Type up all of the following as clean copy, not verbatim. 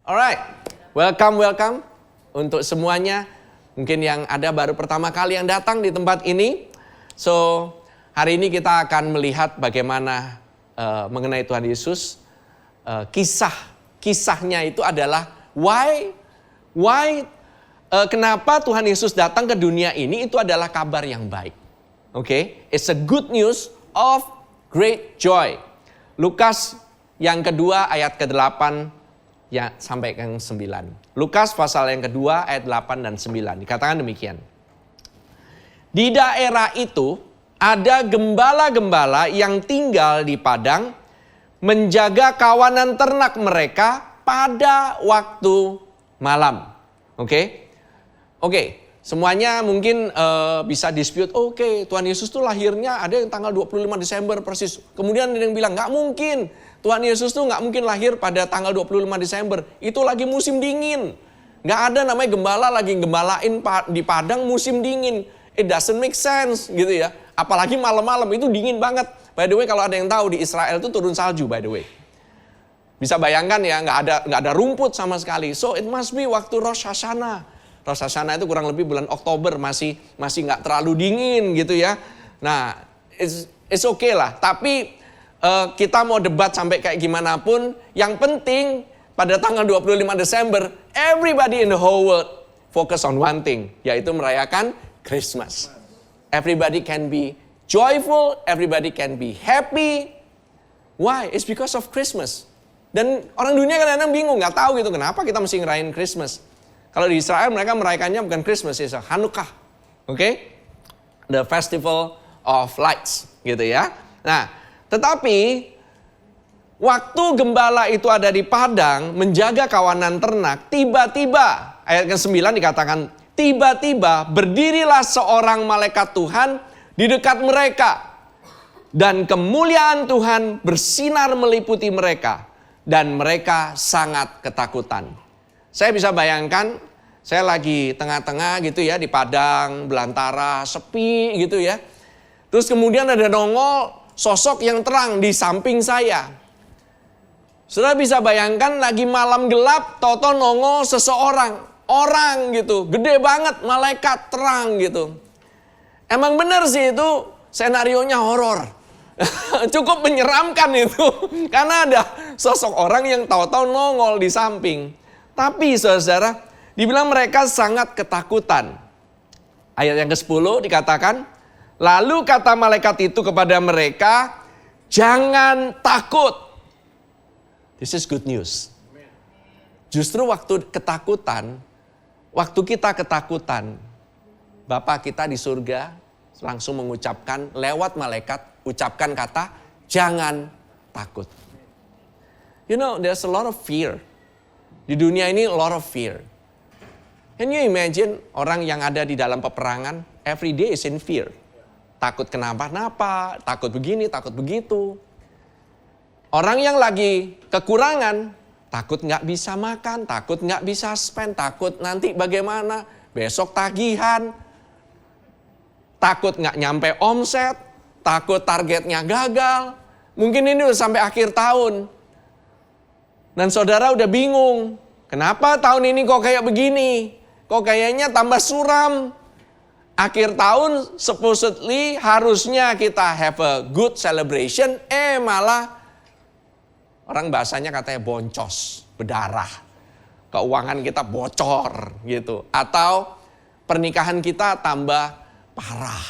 Alright, welcome untuk semuanya. Mungkin yang ada baru pertama kali yang datang di tempat ini. So, hari ini kita akan melihat bagaimana mengenai Tuhan Yesus. Kisahnya itu adalah kenapa Tuhan Yesus datang ke dunia ini, itu adalah kabar yang baik. Okay? It's a good news of great joy. Lukas yang kedua ayat ke-8 ya, sampai yang 9. Lukas pasal yang kedua ayat 8 dan 9. Dikatakan demikian. Di daerah itu ada gembala-gembala yang tinggal di padang menjaga kawanan ternak mereka pada waktu malam. Oke. Semuanya mungkin bisa dispute. Oke, Tuhan Yesus tuh lahirnya ada yang tanggal 25 Desember persis. Kemudian ada yang bilang nggak mungkin. Tuhan Yesus tuh nggak mungkin lahir pada tanggal 25 Desember. Itu lagi musim dingin. Nggak ada namanya gembala lagi gembalain di padang musim dingin. It doesn't make sense gitu ya. Apalagi malam-malam itu dingin banget. By the way, kalau ada yang tahu di Israel itu turun salju by the way. Bisa bayangkan ya, nggak ada rumput sama sekali. So it must be waktu Rosh Hashanah. Rosh Hashanah itu kurang lebih bulan Oktober, masih nggak terlalu dingin gitu ya. Nah, it's okay lah. Tapi kita mau debat sampai kayak gimana pun, yang penting pada tanggal 25 Desember, everybody in the whole world focus on one thing, yaitu merayakan Christmas. Everybody can be joyful, everybody can be happy. Why? It's because of Christmas. Dan orang dunia kadang-kadang bingung, nggak tahu gitu kenapa kita mesti ngerayain Christmas. Kalau di Israel mereka merayakannya bukan Christmas, it's Hanukkah. Okay? The Festival of Lights gitu ya. Nah, tetapi waktu gembala itu ada di padang menjaga kawanan ternak, tiba-tiba ayat ke-9 dikatakan, tiba-tiba berdirilah seorang malaikat Tuhan di dekat mereka, dan kemuliaan Tuhan bersinar meliputi mereka, dan mereka sangat ketakutan. Saya bisa bayangkan, saya lagi tengah-tengah gitu ya, di padang belantara, sepi gitu ya. Terus kemudian ada nongol sosok yang terang di samping saya. Saudara bisa bayangkan lagi malam gelap, toto nongol seseorang, orang gitu, gede banget, malaikat terang gitu. Emang benar sih itu senarionya horor. Cukup menyeramkan itu, karena ada sosok orang yang tahu-tahu nongol di samping. Tapi saudara, dibilang mereka sangat ketakutan. Ayat yang ke-10 dikatakan, lalu kata malaikat itu kepada mereka, jangan takut. This is good news. Justru waktu kita ketakutan, Bapa kita di surga langsung mengucapkan lewat malaikat, ucapkan kata, jangan takut. You know, there's a lot of fear. Di dunia ini a lot of fear. Can you imagine orang yang ada di dalam peperangan, every day is in fear. Takut kenapa-napa, takut begini, takut begitu. Orang yang lagi kekurangan, takut nggak bisa makan, takut nggak bisa spend, takut nanti bagaimana, besok tagihan, takut nggak nyampe omset, takut targetnya gagal. Mungkin ini udah sampai akhir tahun. Dan saudara udah bingung, kenapa tahun ini kok kayak begini? Kok kayaknya tambah suram? Akhir tahun supposedly harusnya kita have a good celebration, malah orang bahasanya katanya boncos, berdarah. Keuangan kita bocor gitu. Atau pernikahan kita tambah parah.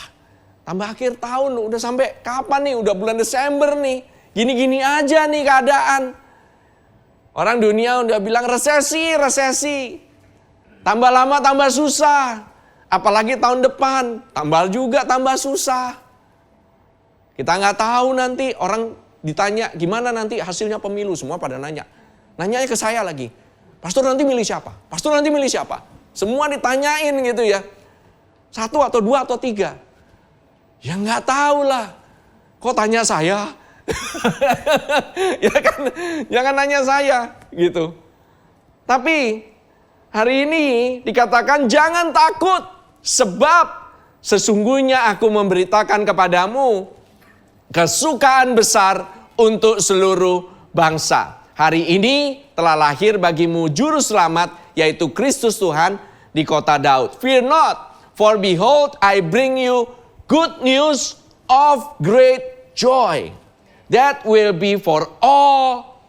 Tambah akhir tahun, udah sampai kapan nih? Udah bulan Desember nih. Gini-gini aja nih keadaan. Orang dunia udah bilang resesi. Tambah lama tambah susah. Apalagi tahun depan, tambah susah. Kita nggak tahu nanti, orang ditanya gimana nanti hasilnya pemilu, semua pada nanya. Nanyanya ke saya lagi, pastor nanti milih siapa? Semua ditanyain gitu ya. 1 atau 2 atau 3. Ya nggak tahu lah. Kok tanya saya? Ya kan, jangan nanya saya gitu. Tapi hari ini dikatakan jangan takut, sebab sesungguhnya aku memberitakan kepadamu kesukaan besar untuk seluruh bangsa. Hari ini telah lahir bagimu juru selamat, yaitu Kristus Tuhan di kota Daud. Fear not, for behold, I bring you good news of great joy, that will be for all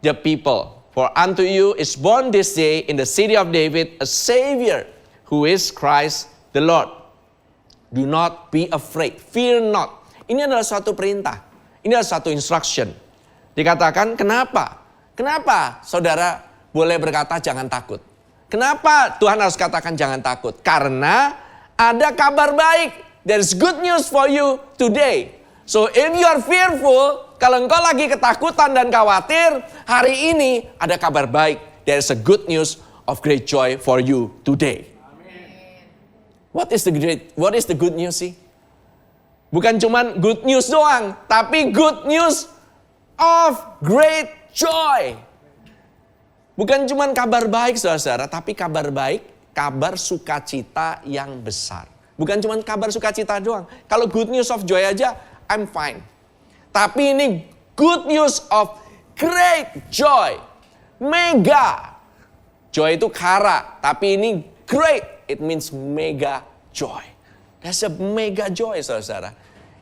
the people. For unto you is born this day in the city of David a Savior, who is Christ the Lord. Do not be afraid, fear not. Ini adalah suatu perintah, ini adalah suatu instruction. Dikatakan kenapa? Kenapa saudara boleh berkata jangan takut? Kenapa Tuhan harus katakan jangan takut? Karena ada kabar baik. There is good news for you today. So if you are fearful, kalau engkau lagi ketakutan dan khawatir, hari ini ada kabar baik. There is a good news of great joy for you today. What is the good news sih? Bukan cuman good news doang, tapi good news of great joy. Bukan cuman kabar baik saudara-saudara, tapi kabar baik, kabar sukacita yang besar. Bukan cuman kabar sukacita doang. Kalau good news of joy aja, I'm fine. Tapi ini good news of great joy. Mega. Joy itu kara, tapi ini great. It means mega joy. There's a mega joy, saudara-saudara.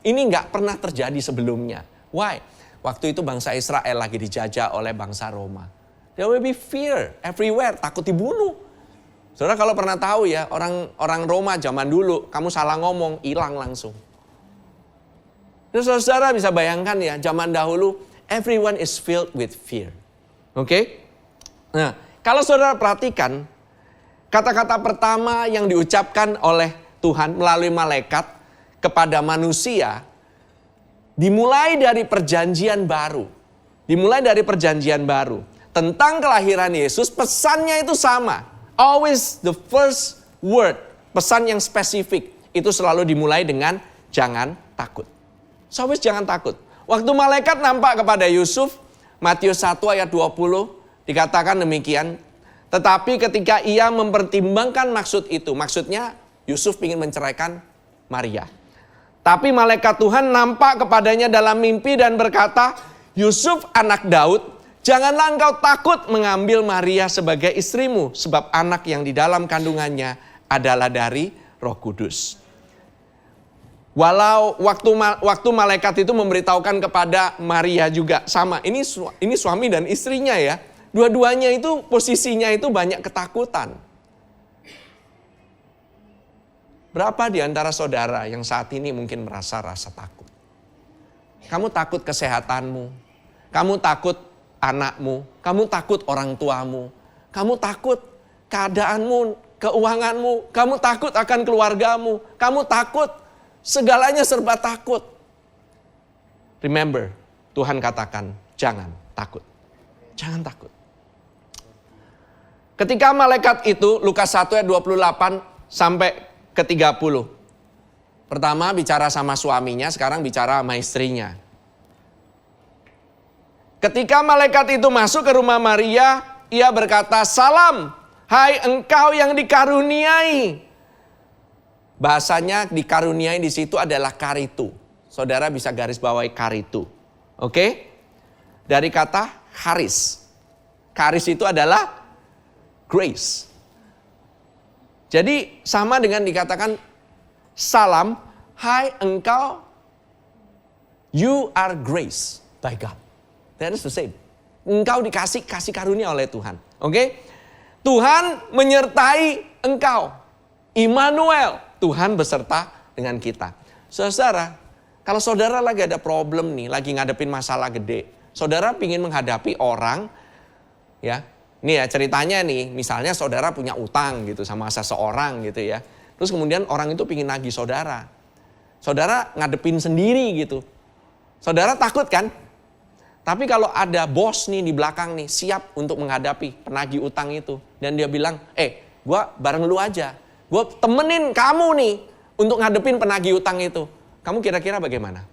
Ini nggak pernah terjadi sebelumnya. Why? Waktu itu bangsa Israel lagi dijajah oleh bangsa Roma. There will be fear everywhere, takut dibunuh. Saudara kalau pernah tahu ya, orang Roma zaman dulu, kamu salah ngomong, hilang langsung. Terus saudara bisa bayangkan ya, zaman dahulu, everyone is filled with fear. Oke? Nah, kalau saudara perhatikan, kata-kata pertama yang diucapkan oleh Tuhan melalui malaikat kepada manusia, dimulai dari perjanjian baru. Dimulai dari perjanjian baru. Tentang kelahiran Yesus, pesannya itu sama. Always the first word, pesan yang spesifik, itu selalu dimulai dengan jangan takut. So, always jangan takut. Waktu malaikat nampak kepada Yusuf, Matius 1 ayat 20, dikatakan demikian. Tetapi ketika ia mempertimbangkan maksud itu, maksudnya Yusuf ingin menceraikan Maria. Tapi malaikat Tuhan nampak kepadanya dalam mimpi dan berkata, Yusuf anak Daud, janganlah engkau takut mengambil Maria sebagai istrimu, sebab anak yang di dalam kandungannya adalah dari Roh Kudus. Walau waktu malaikat itu memberitahukan kepada Maria juga sama, ini suami dan istrinya ya. Dua-duanya itu posisinya itu banyak ketakutan. Berapa di antara saudara yang saat ini mungkin merasa rasa takut? Kamu takut kesehatanmu, kamu takut anakmu, kamu takut orang tuamu, kamu takut keadaanmu, keuanganmu, kamu takut akan keluargamu, kamu takut, segalanya serba takut. Remember, Tuhan katakan jangan takut. Jangan takut. Ketika malaikat itu, Lukas 1 ayat 28 sampai ke 30. Pertama bicara sama suaminya, sekarang bicara sama istrinya. Ketika malaikat itu masuk ke rumah Maria, ia berkata, "Salam, hai engkau yang dikaruniai." Bahasanya dikaruniai di situ adalah karitu. Saudara bisa garis bawahi karitu. Oke? Dari kata charis. Charis itu adalah grace. Jadi sama dengan dikatakan salam, hai engkau, you are grace by God. That is the same. Engkau kasih karunia oleh Tuhan. Oke? Tuhan menyertai engkau. Immanuel, Tuhan beserta dengan kita. Saudara, kalau saudara lagi ada problem nih, lagi ngadepin masalah gede. Saudara pingin menghadapi orang, ya. Nih ya ceritanya nih, misalnya saudara punya utang gitu sama seseorang gitu ya. Terus kemudian orang itu pingin nagih saudara. Saudara ngadepin sendiri gitu. Saudara takut kan? Tapi kalau ada bos nih di belakang nih, siap untuk menghadapi penagih utang itu. Dan dia bilang, gue bareng lu aja. Gue temenin kamu nih untuk ngadepin penagih utang itu. Kamu kira-kira bagaimana?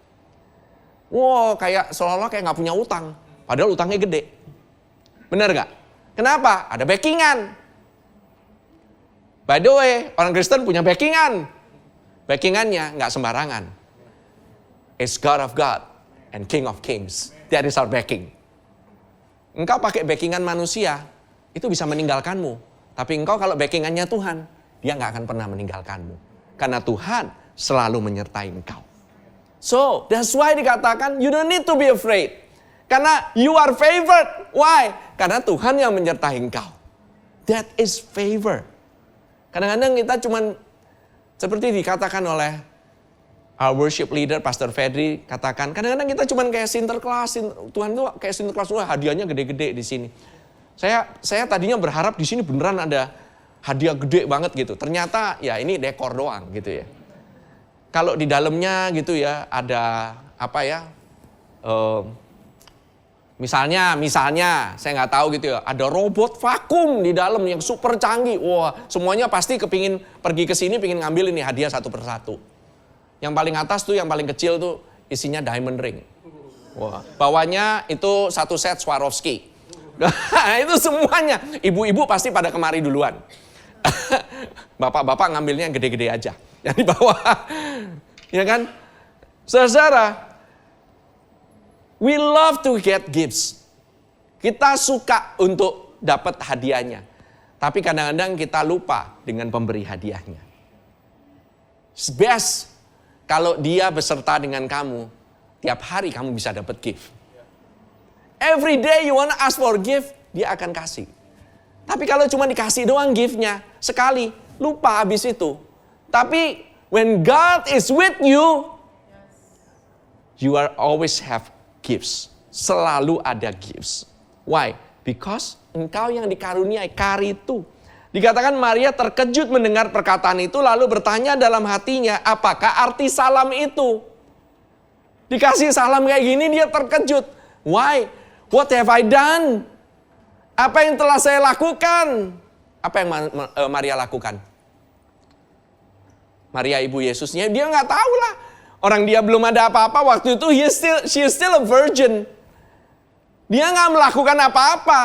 Wow, kayak seolah-olah kayak gak punya utang. Padahal utangnya gede. Bener gak? Kenapa? Ada backingan. By the way, orang Kristen punya backingan. Backingannya gak sembarangan. It's God of God and King of Kings. That is our backing. Engkau pakai backingan manusia, itu bisa meninggalkanmu. Tapi engkau kalau backingannya Tuhan, dia nggak akan pernah meninggalkanmu. Karena Tuhan selalu menyertai engkau. So, that's why dikatakan you don't need to be afraid. Karena you are favored. Why? Karena Tuhan yang menyertai engkau. That is favor. Kadang-kadang kita cuman seperti dikatakan oleh our worship leader, Pastor Fedri, katakan, kadang-kadang kita cuman kayak Sinterklas. Tuhan tuh kayak Sinterklas, wah hadiahnya gede-gede di sini. Saya tadinya berharap di sini beneran ada hadiah gede banget gitu. Ternyata ya ini dekor doang gitu ya. Kalau di dalamnya gitu ya ada apa ya? Misalnya saya nggak tahu gitu ya. Ada robot vakum di dalam yang super canggih. Wah semuanya pasti kepingin pergi ke sini, pingin ngambil ini hadiah satu persatu. Yang paling atas tuh, yang paling kecil tuh isinya diamond ring. Wah, bawahnya itu satu set Swarovski. Itu semuanya. Ibu-ibu pasti pada kemari duluan. Bapak-bapak ngambilnya yang gede-gede aja. Yang di bawah. Ya kan? Saudara, we love to get gifts. Kita suka untuk dapat hadiahnya. Tapi kadang-kadang kita lupa dengan pemberi hadiahnya. It's best kalau dia beserta dengan kamu, tiap hari kamu bisa dapat gift. Every day you want to ask for gift, dia akan kasih. Tapi kalau cuma dikasih doang giftnya, sekali, lupa habis itu. Tapi when God is with you, you are always have gifts. Selalu ada gifts. Why? Because engkau yang dikaruniai, karitu. Dikatakan Maria terkejut mendengar perkataan itu lalu bertanya dalam hatinya, apakah arti salam itu? Dikasih salam kayak gini dia terkejut. Why? What have I done? Apa yang telah saya lakukan? Apa yang Maria lakukan? Maria ibu Yesusnya, dia nggak tahu lah. Orang dia belum ada apa-apa waktu itu, she is still a virgin. Dia nggak melakukan apa-apa.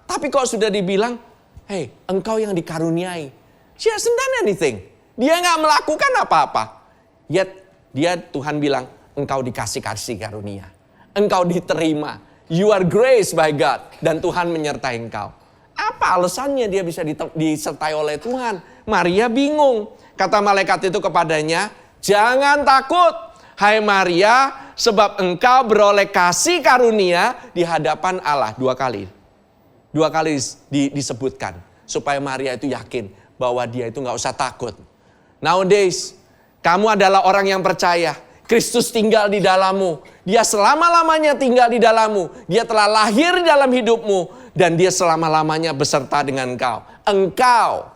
Tapi kok sudah dibilang, hey, engkau yang dikaruniai. She hasn't done anything. Dia nggak melakukan apa-apa. Yet, Tuhan bilang, engkau dikasih karunia. Engkau diterima. You are graced by God. Dan Tuhan menyertai engkau. Apa alasannya dia bisa disertai oleh Tuhan? Maria bingung. Kata malaikat itu kepadanya, jangan takut, hai Maria, sebab engkau beroleh kasih karunia di hadapan Allah. 2 kali. 2 kali disebutkan. Supaya Maria itu yakin bahwa dia itu gak usah takut. Nowadays, kamu adalah orang yang percaya. Kristus tinggal di dalammu. Dia selama-lamanya tinggal di dalammu. Dia telah lahir dalam hidupmu. Dan dia selama-lamanya beserta dengan engkau. Engkau.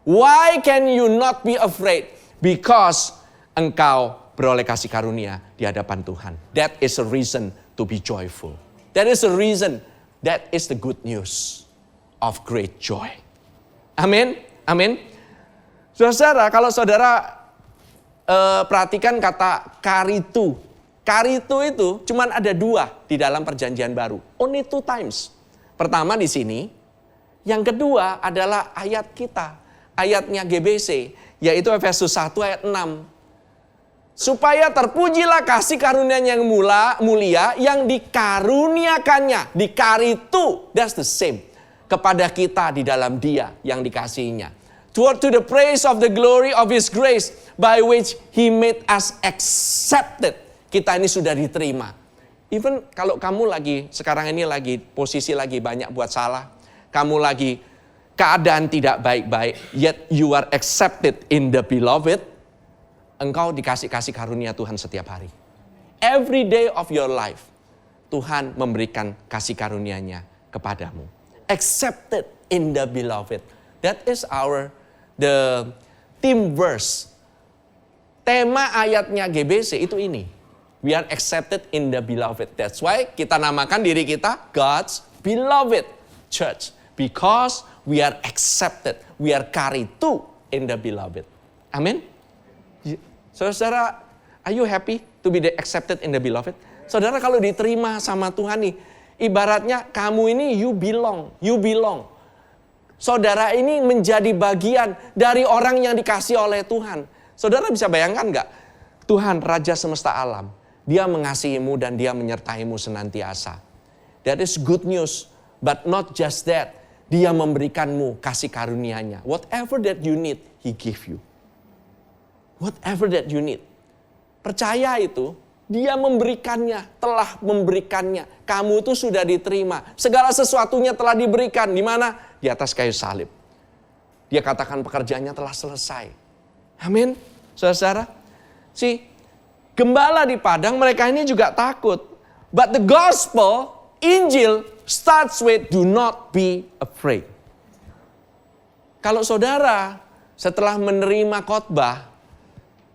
Why can you not be afraid? Because engkau beroleh kasih karunia di hadapan Tuhan. That is a reason to be joyful. That is a reason. That is the good news of great joy. Amin. Amin. Saudara, kalau saudara perhatikan kata karitu. Karitu itu cuma ada 2 di dalam perjanjian baru. Only 2 times. Pertama di sini. Yang kedua adalah ayat kita. Ayatnya GBC. Yaitu Efesus 1 ayat 6. Supaya terpujilah kasih karunia yang mulia yang dikaruniakannya. Dikaritu. That's the same. Kepada kita di dalam dia yang dikasihinya. Toward to the praise of the glory of his grace by which he made us accepted. Kita ini sudah diterima. Even kalau kamu sekarang ini posisi lagi banyak buat salah. Kamu lagi keadaan tidak baik-baik. Yet you are accepted in the beloved. Engkau dikasih kasih karunia Tuhan setiap hari. Every day of your life. Tuhan memberikan kasih karunia-Nya kepadamu. Accepted in the beloved. That is the theme verse. Tema ayatnya GBC itu ini. We are accepted in the beloved. That's why kita namakan diri kita God's beloved church. Because we are accepted. We are karitu in the beloved. Amin. Saudara, are you happy to be accepted in the beloved? Saudara kalau diterima sama Tuhan nih, ibaratnya kamu ini you belong. Saudara ini menjadi bagian dari orang yang dikasih oleh Tuhan. Saudara bisa bayangkan gak? Tuhan Raja semesta alam, dia mengasihimu dan dia menyertaimu senantiasa. That is good news But not just that. Dia memberikanmu kasih karunia-Nya. Whatever that you need, He give you. Whatever that you need. Percaya itu, Dia memberikannya, telah memberikannya. Kamu itu sudah diterima. Segala sesuatunya telah diberikan. Di mana? Di atas kayu salib. Dia katakan pekerjaannya telah selesai. Amin. Saudara-saudara. Gembala di padang mereka ini juga takut. But the gospel, Injil, starts with do not be afraid. Kalau saudara setelah menerima khotbah,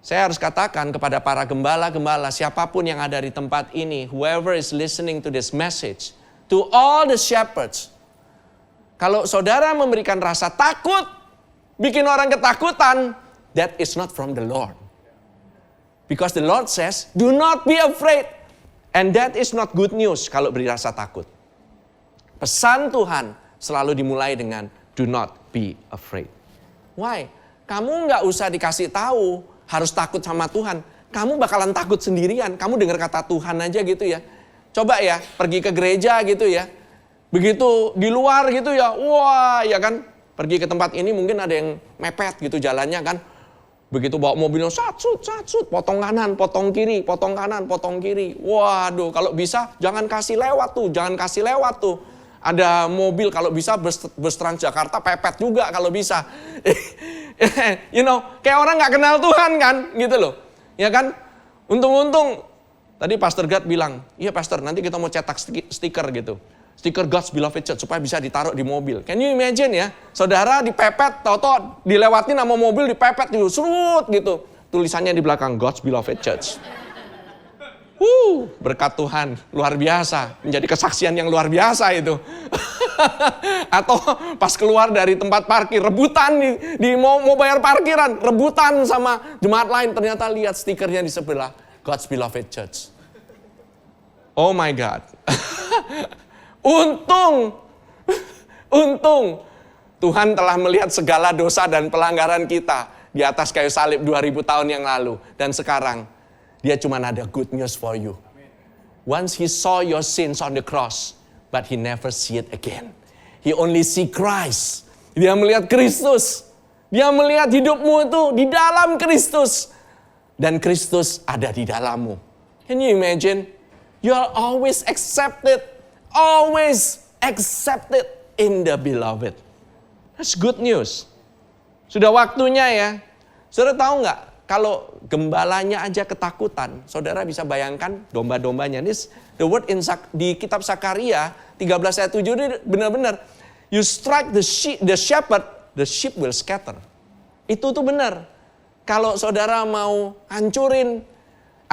saya harus katakan kepada para gembala-gembala, siapapun yang ada di tempat ini, whoever is listening to this message, to all the shepherds, kalau saudara memberikan rasa takut, bikin orang ketakutan, that is not from the Lord. Because the Lord says, do not be afraid. And that is not good news kalau beri rasa takut. Pesan Tuhan selalu dimulai dengan do not be afraid. Why? Kamu nggak usah dikasih tahu harus takut sama Tuhan. Kamu bakalan takut sendirian. Kamu dengar kata Tuhan aja gitu ya. Coba ya pergi ke gereja gitu ya. Begitu di luar gitu ya. Wah ya kan. Pergi ke tempat ini mungkin ada yang mepet gitu jalannya kan. Begitu bawa mobilnya, satsut, potong kanan, potong kiri, potong kanan, potong kiri. Waduh, kalau bisa jangan kasih lewat tuh. Ada mobil kalau bisa bus Transjakarta pepet juga kalau bisa. Kayak orang gak kenal Tuhan kan, gitu loh. Ya kan, untung-untung, tadi Pastor Gad bilang, iya Pastor nanti kita mau cetak stiker gitu. Stiker God's Beloved Church supaya bisa ditaruh di mobil. Can you imagine ya? Saudara dipepet, tau-tau dilewatin sama mobil dipepet gitu, serut gitu. Tulisannya di belakang God's Beloved Church. Berkat Tuhan, luar biasa. Menjadi kesaksian yang luar biasa itu. Atau pas keluar dari tempat parkir, rebutan mau bayar parkiran, rebutan sama jemaat lain. Ternyata lihat stikernya di sebelah, God's Beloved Church. Oh my God. Untung Tuhan telah melihat segala dosa dan pelanggaran kita di atas kayu salib 2000 tahun yang lalu. Dan sekarang Dia cuma ada good news for you. Once He saw your sins on the cross, but He never see it again. He only see Christ. Dia melihat Kristus. Dia melihat hidupmu itu di dalam Kristus. Dan Kristus ada di dalammu. Can you imagine? You are always accepted. Always accepted in the beloved. That's good news. Sudah waktunya ya. Saudara tahu nggak? Kalau gembalanya aja ketakutan, saudara bisa bayangkan domba-dombanya. This the word di kitab Sakaria 13 ayat 7 ini benar-benar. You strike the shepherd, the sheep will scatter. Itu tuh benar. Kalau saudara mau hancurin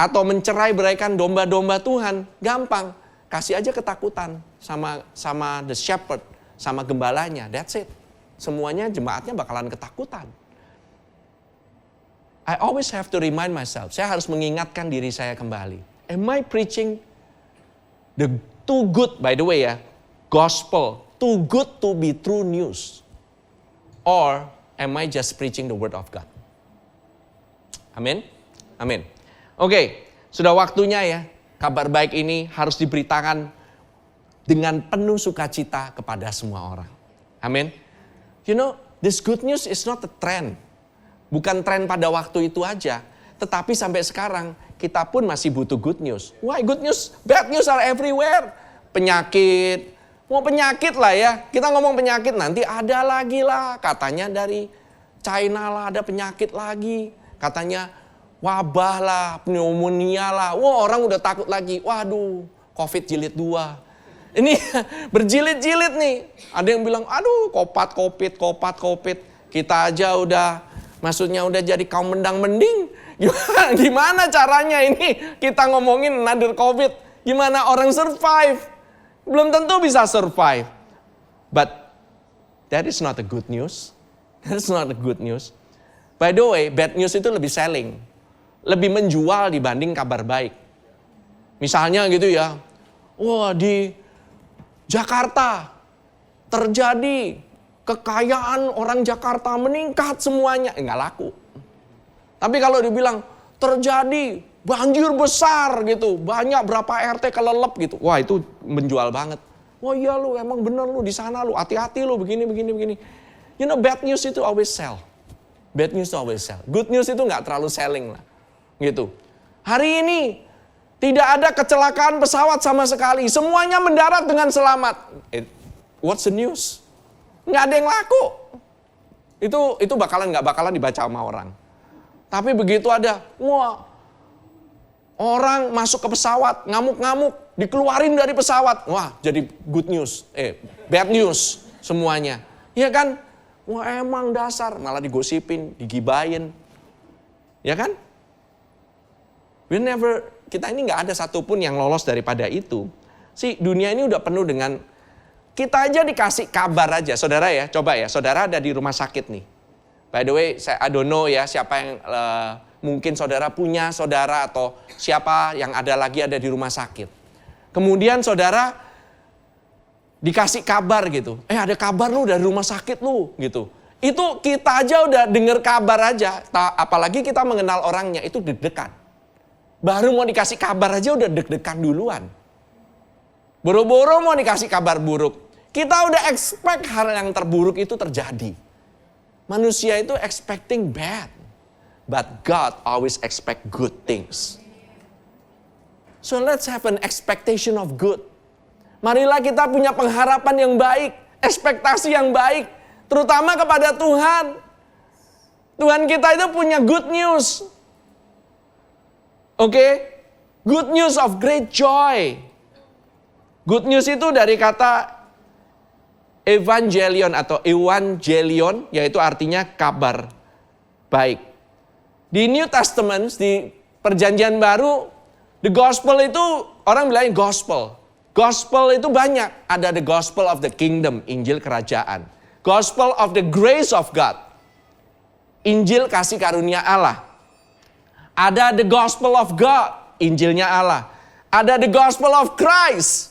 atau mencerai beraikan domba-domba Tuhan, gampang. Kasih aja ketakutan sama the shepherd, sama gembalanya. That's it. Semuanya jemaatnya bakalan ketakutan. I always have to remind myself. Saya harus mengingatkan diri saya kembali. Am I preaching the too good, by the way ya, gospel, too good to be true news? Or am I just preaching the word of God? Amin? Amin. Oke, sudah waktunya ya. Kabar baik ini harus diberitakan dengan penuh sukacita kepada semua orang. Amin. You know, this good news is not a trend. Bukan tren pada waktu itu aja. Tetapi sampai sekarang kita pun masih butuh good news. Why good news? Bad news are everywhere. Penyakit. Mau penyakit lah ya. Kita ngomong penyakit nanti ada lagi lah. Katanya dari China lah ada penyakit lagi. Katanya wabah lah, pneumonia lah. Wah orang udah takut lagi. Waduh, COVID jilid 2. Ini berjilid-jilid nih. Ada yang bilang, aduh kopat COVID. Kita aja udah, maksudnya udah jadi kaum mendang-mending. Gimana caranya ini kita ngomongin another COVID. Gimana orang survive? Belum tentu bisa survive. But that is not a good news. That's not a good news. By the way, bad news itu lebih selling. Lebih menjual dibanding kabar baik. Misalnya gitu ya, wah di Jakarta terjadi kekayaan orang Jakarta meningkat semuanya. Nggak laku. Tapi kalau dibilang terjadi banjir besar gitu, banyak berapa RT kelelep gitu. Wah itu menjual banget. Oh iya lu, emang bener lu di sana lu, hati-hati lu, begini. You know, bad news itu always sell. Bad news itu always sell. Good news itu nggak terlalu selling lah. Gitu. Hari ini tidak ada kecelakaan pesawat sama sekali. Semuanya mendarat dengan selamat. What's the news? Nggak ada yang laku. Itu nggak bakalan dibaca sama orang. Tapi begitu ada, wah, orang masuk ke pesawat, ngamuk-ngamuk, dikeluarin dari pesawat. Wah, jadi good news. Bad news semuanya. Iya kan? Wah, emang dasar. Malah digosipin, digibain. Ya kan? Kita ini nggak ada satupun yang lolos daripada itu. Dunia ini udah penuh dengan, kita aja dikasih kabar aja. Saudara ya, coba ya, saudara ada di rumah sakit nih. By the way, I don't know ya siapa yang mungkin saudara punya saudara atau siapa yang ada di rumah sakit. Kemudian saudara dikasih kabar gitu. Ada kabar lu dari rumah sakit lu gitu. Itu kita aja udah dengar kabar aja. Apalagi kita mengenal orangnya, itu deg-degan. Baru mau dikasih kabar aja udah deg-degan duluan. Boro-boro mau dikasih kabar buruk. Kita udah expect hal yang terburuk itu terjadi. Manusia itu expecting bad. But God always expect good things. So let's have an expectation of good. Marilah kita punya pengharapan yang baik. Ekspektasi yang baik. Terutama kepada Tuhan. Tuhan kita itu punya good news. Oke? Good news of great joy. Good news itu dari kata evangelion atau evangelion, yaitu artinya kabar baik. Di New Testament, di Perjanjian Baru, the gospel itu orang bilangnya gospel. Gospel itu banyak. Ada the gospel of the kingdom, Injil kerajaan. Gospel of the grace of God, Injil kasih karunia Allah. Ada the gospel of God, Injilnya Allah. Ada the gospel of Christ.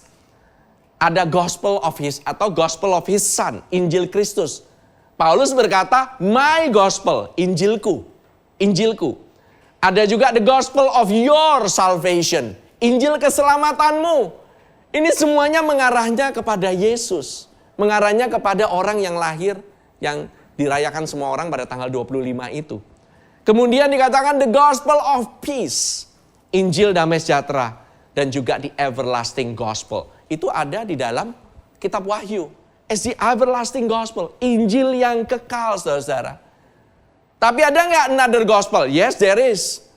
Ada gospel of his atau gospel of his son, Injil Kristus. Paulus berkata, my gospel, Injilku. Injilku. Ada juga the gospel of your salvation, Injil keselamatanmu. Ini semuanya mengarahnya kepada Yesus. Mengarahnya kepada orang yang lahir, yang dirayakan semua orang pada tanggal 25 itu. Kemudian dikatakan the gospel of peace, Injil damai sejahtera. Dan juga the everlasting gospel. Itu ada di dalam kitab Wahyu. It's the everlasting gospel. Injil yang kekal, saudara-saudara. Tapi ada nggak another gospel? Yes, there is.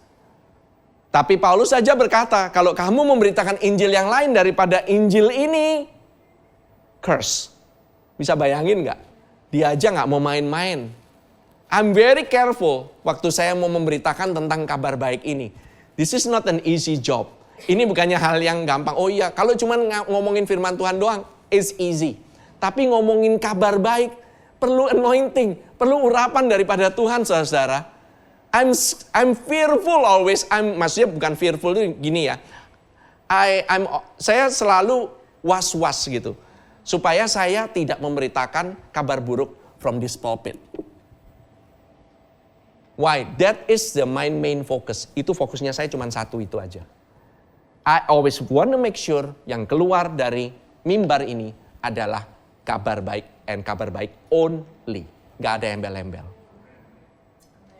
Tapi Paulus saja berkata, kalau kamu memberitakan Injil yang lain daripada Injil ini, curse. Bisa bayangin nggak? Dia aja nggak mau main-main. I'm very careful waktu saya mau memberitakan tentang kabar baik ini. This is not an easy job. Ini bukannya hal yang gampang. Oh iya, kalau cuma ngomongin firman Tuhan doang, it's easy. Tapi ngomongin kabar baik, perlu anointing, perlu urapan daripada Tuhan, saudara-saudara. I'm fearful always. Maksudnya bukan fearful itu gini ya. Saya selalu was-was gitu. Supaya saya tidak memberitakan kabar buruk from this pulpit. Why? That is the main focus. Itu fokusnya saya cuma satu itu aja. I always want to make sure yang keluar dari mimbar ini adalah kabar baik and kabar baik only. Gak ada embel-embel.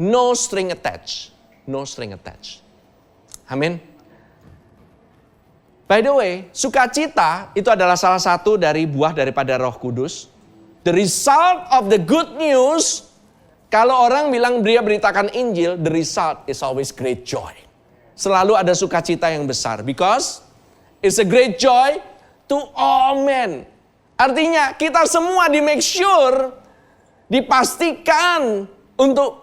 No string attached. No string attached. Amin. By the way, sukacita itu adalah salah satu dari buah daripada Roh Kudus. The result of the good news, kalau orang bilang dia beritakan Injil, the result is always great joy. Selalu ada sukacita yang besar. Because it's a great joy to all men. Artinya kita semua di make sure, dipastikan untuk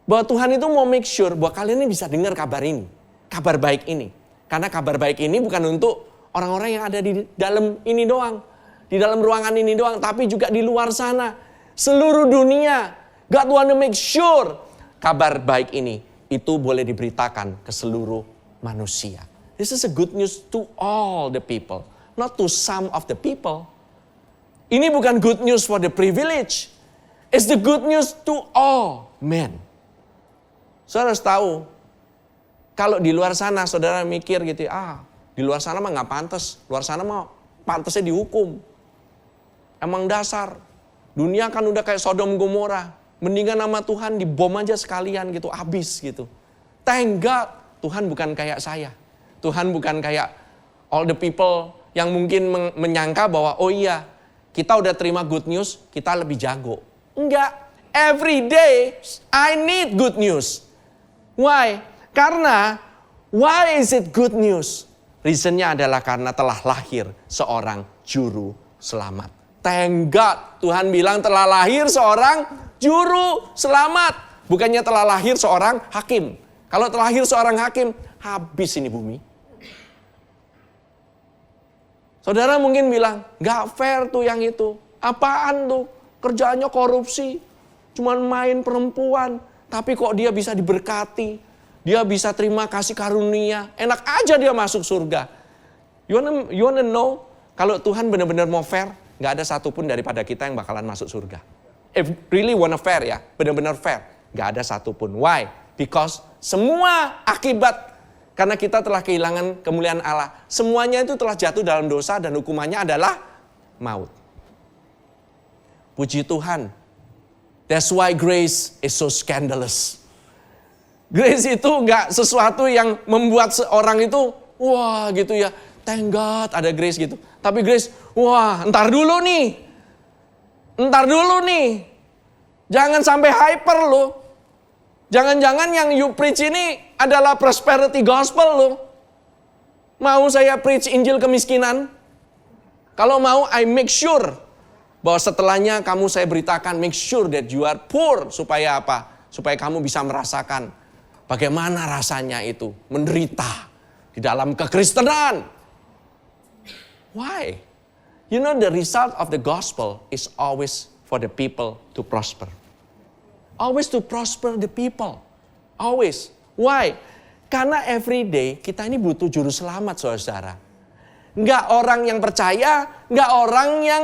bahwa Tuhan itu mau make sure bahwa kalian ini bisa dengar kabar ini. Kabar baik ini. Karena kabar baik ini bukan untuk orang-orang yang ada di dalam ini doang. Di dalam ruangan ini doang. Tapi juga di luar sana. Seluruh dunia. God want to make sure kabar baik ini itu boleh diberitakan ke seluruh manusia. This is a good news to all the people. Not to some of the people. Ini bukan good news for the privilege. It's the good news to all men. Saudara harus tahu. Kalau di luar sana saudara mikir gitu, di luar sana mah gak pantas. Luar sana mah pantasnya dihukum. Emang dasar. Dunia kan udah kayak Sodom Gomora. Mendingan nama Tuhan dibom aja sekalian gitu, habis gitu. Thank God, Tuhan bukan kayak saya. Tuhan bukan kayak all the people yang mungkin menyangka bahwa oh iya, kita udah terima good news, kita lebih jago. Enggak. Every day I need good news. Why? Karena why is it good news? Reasonnya adalah karena telah lahir seorang juru selamat. Thank God, Tuhan bilang telah lahir seorang juru selamat. Bukannya telah lahir seorang hakim. Kalau telah lahir seorang hakim, habis ini bumi. Saudara mungkin bilang, gak fair tuh yang itu. Apaan tuh? Kerjaannya korupsi. Cuman main perempuan. Tapi kok dia bisa diberkati. Dia bisa terima kasih karunia. Enak aja dia masuk surga. You wanna know? Kalau Tuhan benar-benar mau fair, gak ada satupun daripada kita yang bakalan masuk surga. If really wanna fair ya, benar-benar fair. Gak ada satupun. Why? Because semua akibat karena kita telah kehilangan kemuliaan Allah. Semuanya itu telah jatuh dalam dosa dan hukumannya adalah maut. Puji Tuhan. That's why grace is so scandalous. Grace itu gak sesuatu yang membuat seorang itu, wah gitu ya, thank God ada grace gitu. Tapi grace, wah ntar dulu nih. Jangan sampai hyper lo. Jangan-jangan yang you preach ini adalah prosperity gospel lo. Mau saya preach Injil kemiskinan? Kalau mau, I make sure bahwa setelahnya kamu saya beritakan, make sure that you are poor. Supaya apa? Supaya kamu bisa merasakan bagaimana rasanya itu menderita di dalam kekristenan. Why? You know the result of the gospel is always for the people to prosper. Always to prosper the people. Always. Why? Karena every day kita ini butuh juru selamat, saudara. Nggak orang yang percaya, nggak orang yang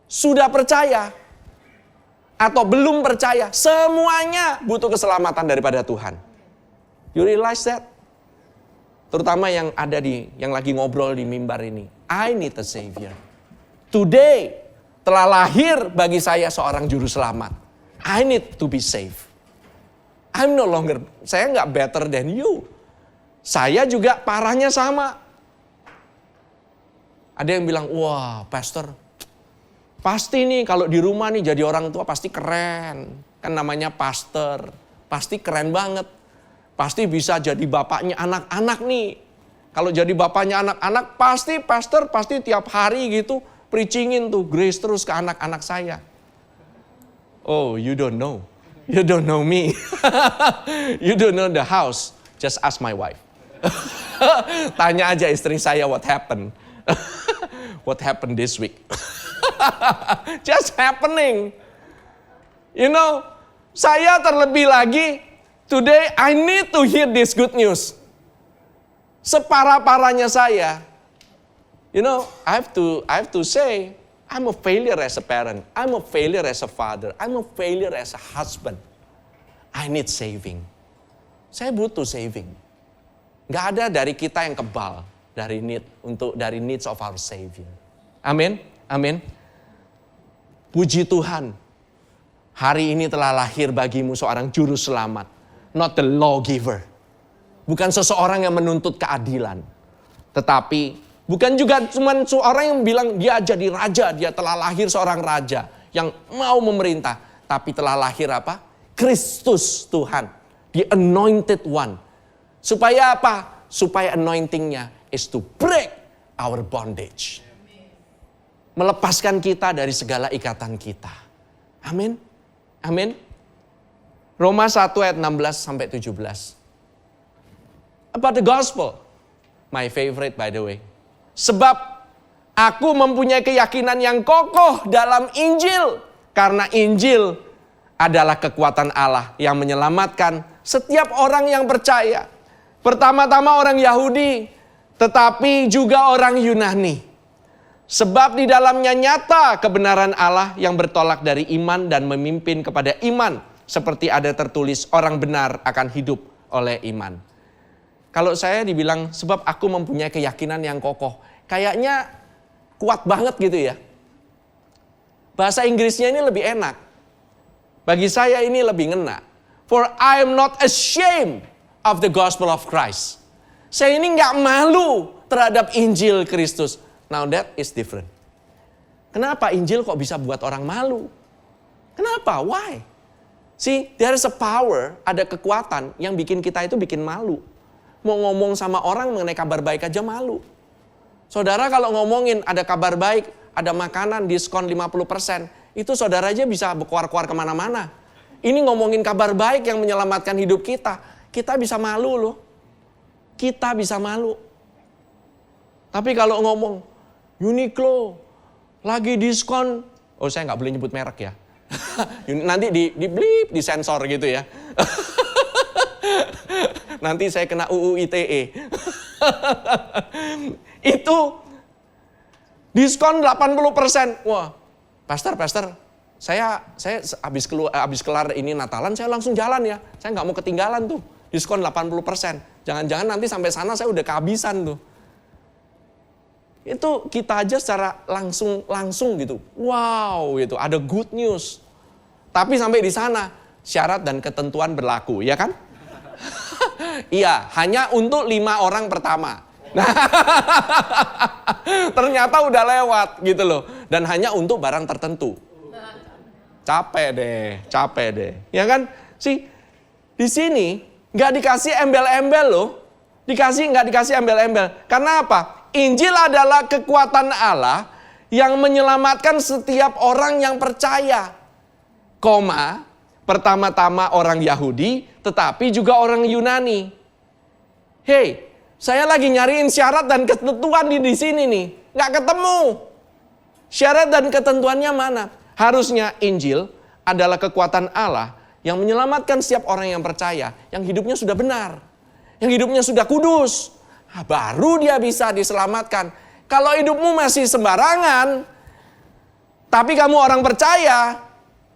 sudah percaya atau belum percaya, semuanya butuh keselamatan daripada Tuhan. You realize that? Terutama yang ada yang lagi ngobrol di mimbar ini. I need a savior. Today telah lahir bagi saya seorang juru selamat. I need to be saved. Saya nggak better than you. Saya juga parahnya sama. Ada yang bilang, wah pastor, pasti nih kalau di rumah nih jadi orang tua pasti keren. Kan namanya pastor. Pasti keren banget. Pasti bisa jadi bapaknya anak-anak nih. Kalau jadi bapaknya anak-anak pasti pastor pasti tiap hari gitu preachingin tuh grace terus ke anak-anak saya. Oh, you don't know. You don't know me. You don't know the house. Just ask my wife. Tanya aja istri saya what happened. What happened this week. Just happening. You know, saya terlebih lagi, today I need to hear this good news. Separah-parahnya saya, you know, I have to say, I'm a failure as a parent. I'm a failure as a father. I'm a failure as a husband. I need saving. Saya butuh saving. Gak ada dari kita yang kebal dari needs of our Savior. Amin. Amin. Puji Tuhan. Hari ini telah lahir bagimu seorang juru selamat. Not the lawgiver. Bukan seseorang yang menuntut keadilan. Tetapi bukan juga cuma seorang yang bilang dia jadi raja. Dia telah lahir seorang raja yang mau memerintah. Tapi telah lahir apa? Kristus Tuhan. The anointed one. Supaya apa? Supaya anointingnya is to break our bondage. Melepaskan kita dari segala ikatan kita. Amin. Amin. Roma 1 ayat 16 sampai 17. About the gospel. My favorite by the way. Sebab aku mempunyai keyakinan yang kokoh dalam Injil. Karena Injil adalah kekuatan Allah yang menyelamatkan setiap orang yang percaya. Pertama-tama orang Yahudi, tetapi juga orang Yunani. Sebab di dalamnya nyata kebenaran Allah yang bertolak dari iman dan memimpin kepada iman. Seperti ada tertulis, orang benar akan hidup oleh iman. Kalau saya dibilang, sebab aku mempunyai keyakinan yang kokoh. Kayaknya kuat banget gitu ya. Bahasa Inggrisnya ini lebih enak. Bagi saya ini lebih ngena. For I am not ashamed of the gospel of Christ. Saya ini nggak malu terhadap Injil Kristus. Now that is different. Kenapa Injil kok bisa buat orang malu? Kenapa? Why? See, there is a power, ada kekuatan yang bikin kita itu bikin malu. Mau ngomong sama orang mengenai kabar baik aja malu. Saudara kalau ngomongin ada kabar baik, ada makanan diskon 50%, itu saudara aja bisa berkuar-kuar kemana-mana. Ini ngomongin kabar baik yang menyelamatkan hidup kita. Kita bisa malu loh. Kita bisa malu. Tapi kalau ngomong, Uniqlo lagi diskon, oh saya nggak boleh nyebut merek ya. Nanti di blip, disensor gitu ya. Nanti saya kena UU ITE. Itu diskon 80%. Wah, pastor, saya habis kelar ini Natalan, saya langsung jalan ya. Saya nggak mau ketinggalan tuh. Diskon 80%. Jangan-jangan nanti sampai sana saya udah kehabisan tuh. Itu kita aja secara langsung gitu. Wow, gitu. Ada good news. Tapi sampai di sana syarat dan ketentuan berlaku, ya kan? Iya, hanya untuk 5 orang pertama. Nah, ternyata udah lewat gitu loh. Dan hanya untuk barang tertentu. Capek deh. Ya kan? Sih, di sini nggak dikasih embel-embel loh. Nggak dikasih embel-embel. Karena apa? Injil adalah kekuatan Allah yang menyelamatkan setiap orang yang percaya. Pertama-tama orang Yahudi, tetapi juga orang Yunani. Hey, saya lagi nyariin syarat dan ketentuan di sini nih. Nggak ketemu. Syarat dan ketentuannya mana? Harusnya Injil adalah kekuatan Allah yang menyelamatkan setiap orang yang percaya. Yang hidupnya sudah benar. Yang hidupnya sudah kudus. Baru dia bisa diselamatkan. Kalau hidupmu masih sembarangan, tapi kamu orang percaya,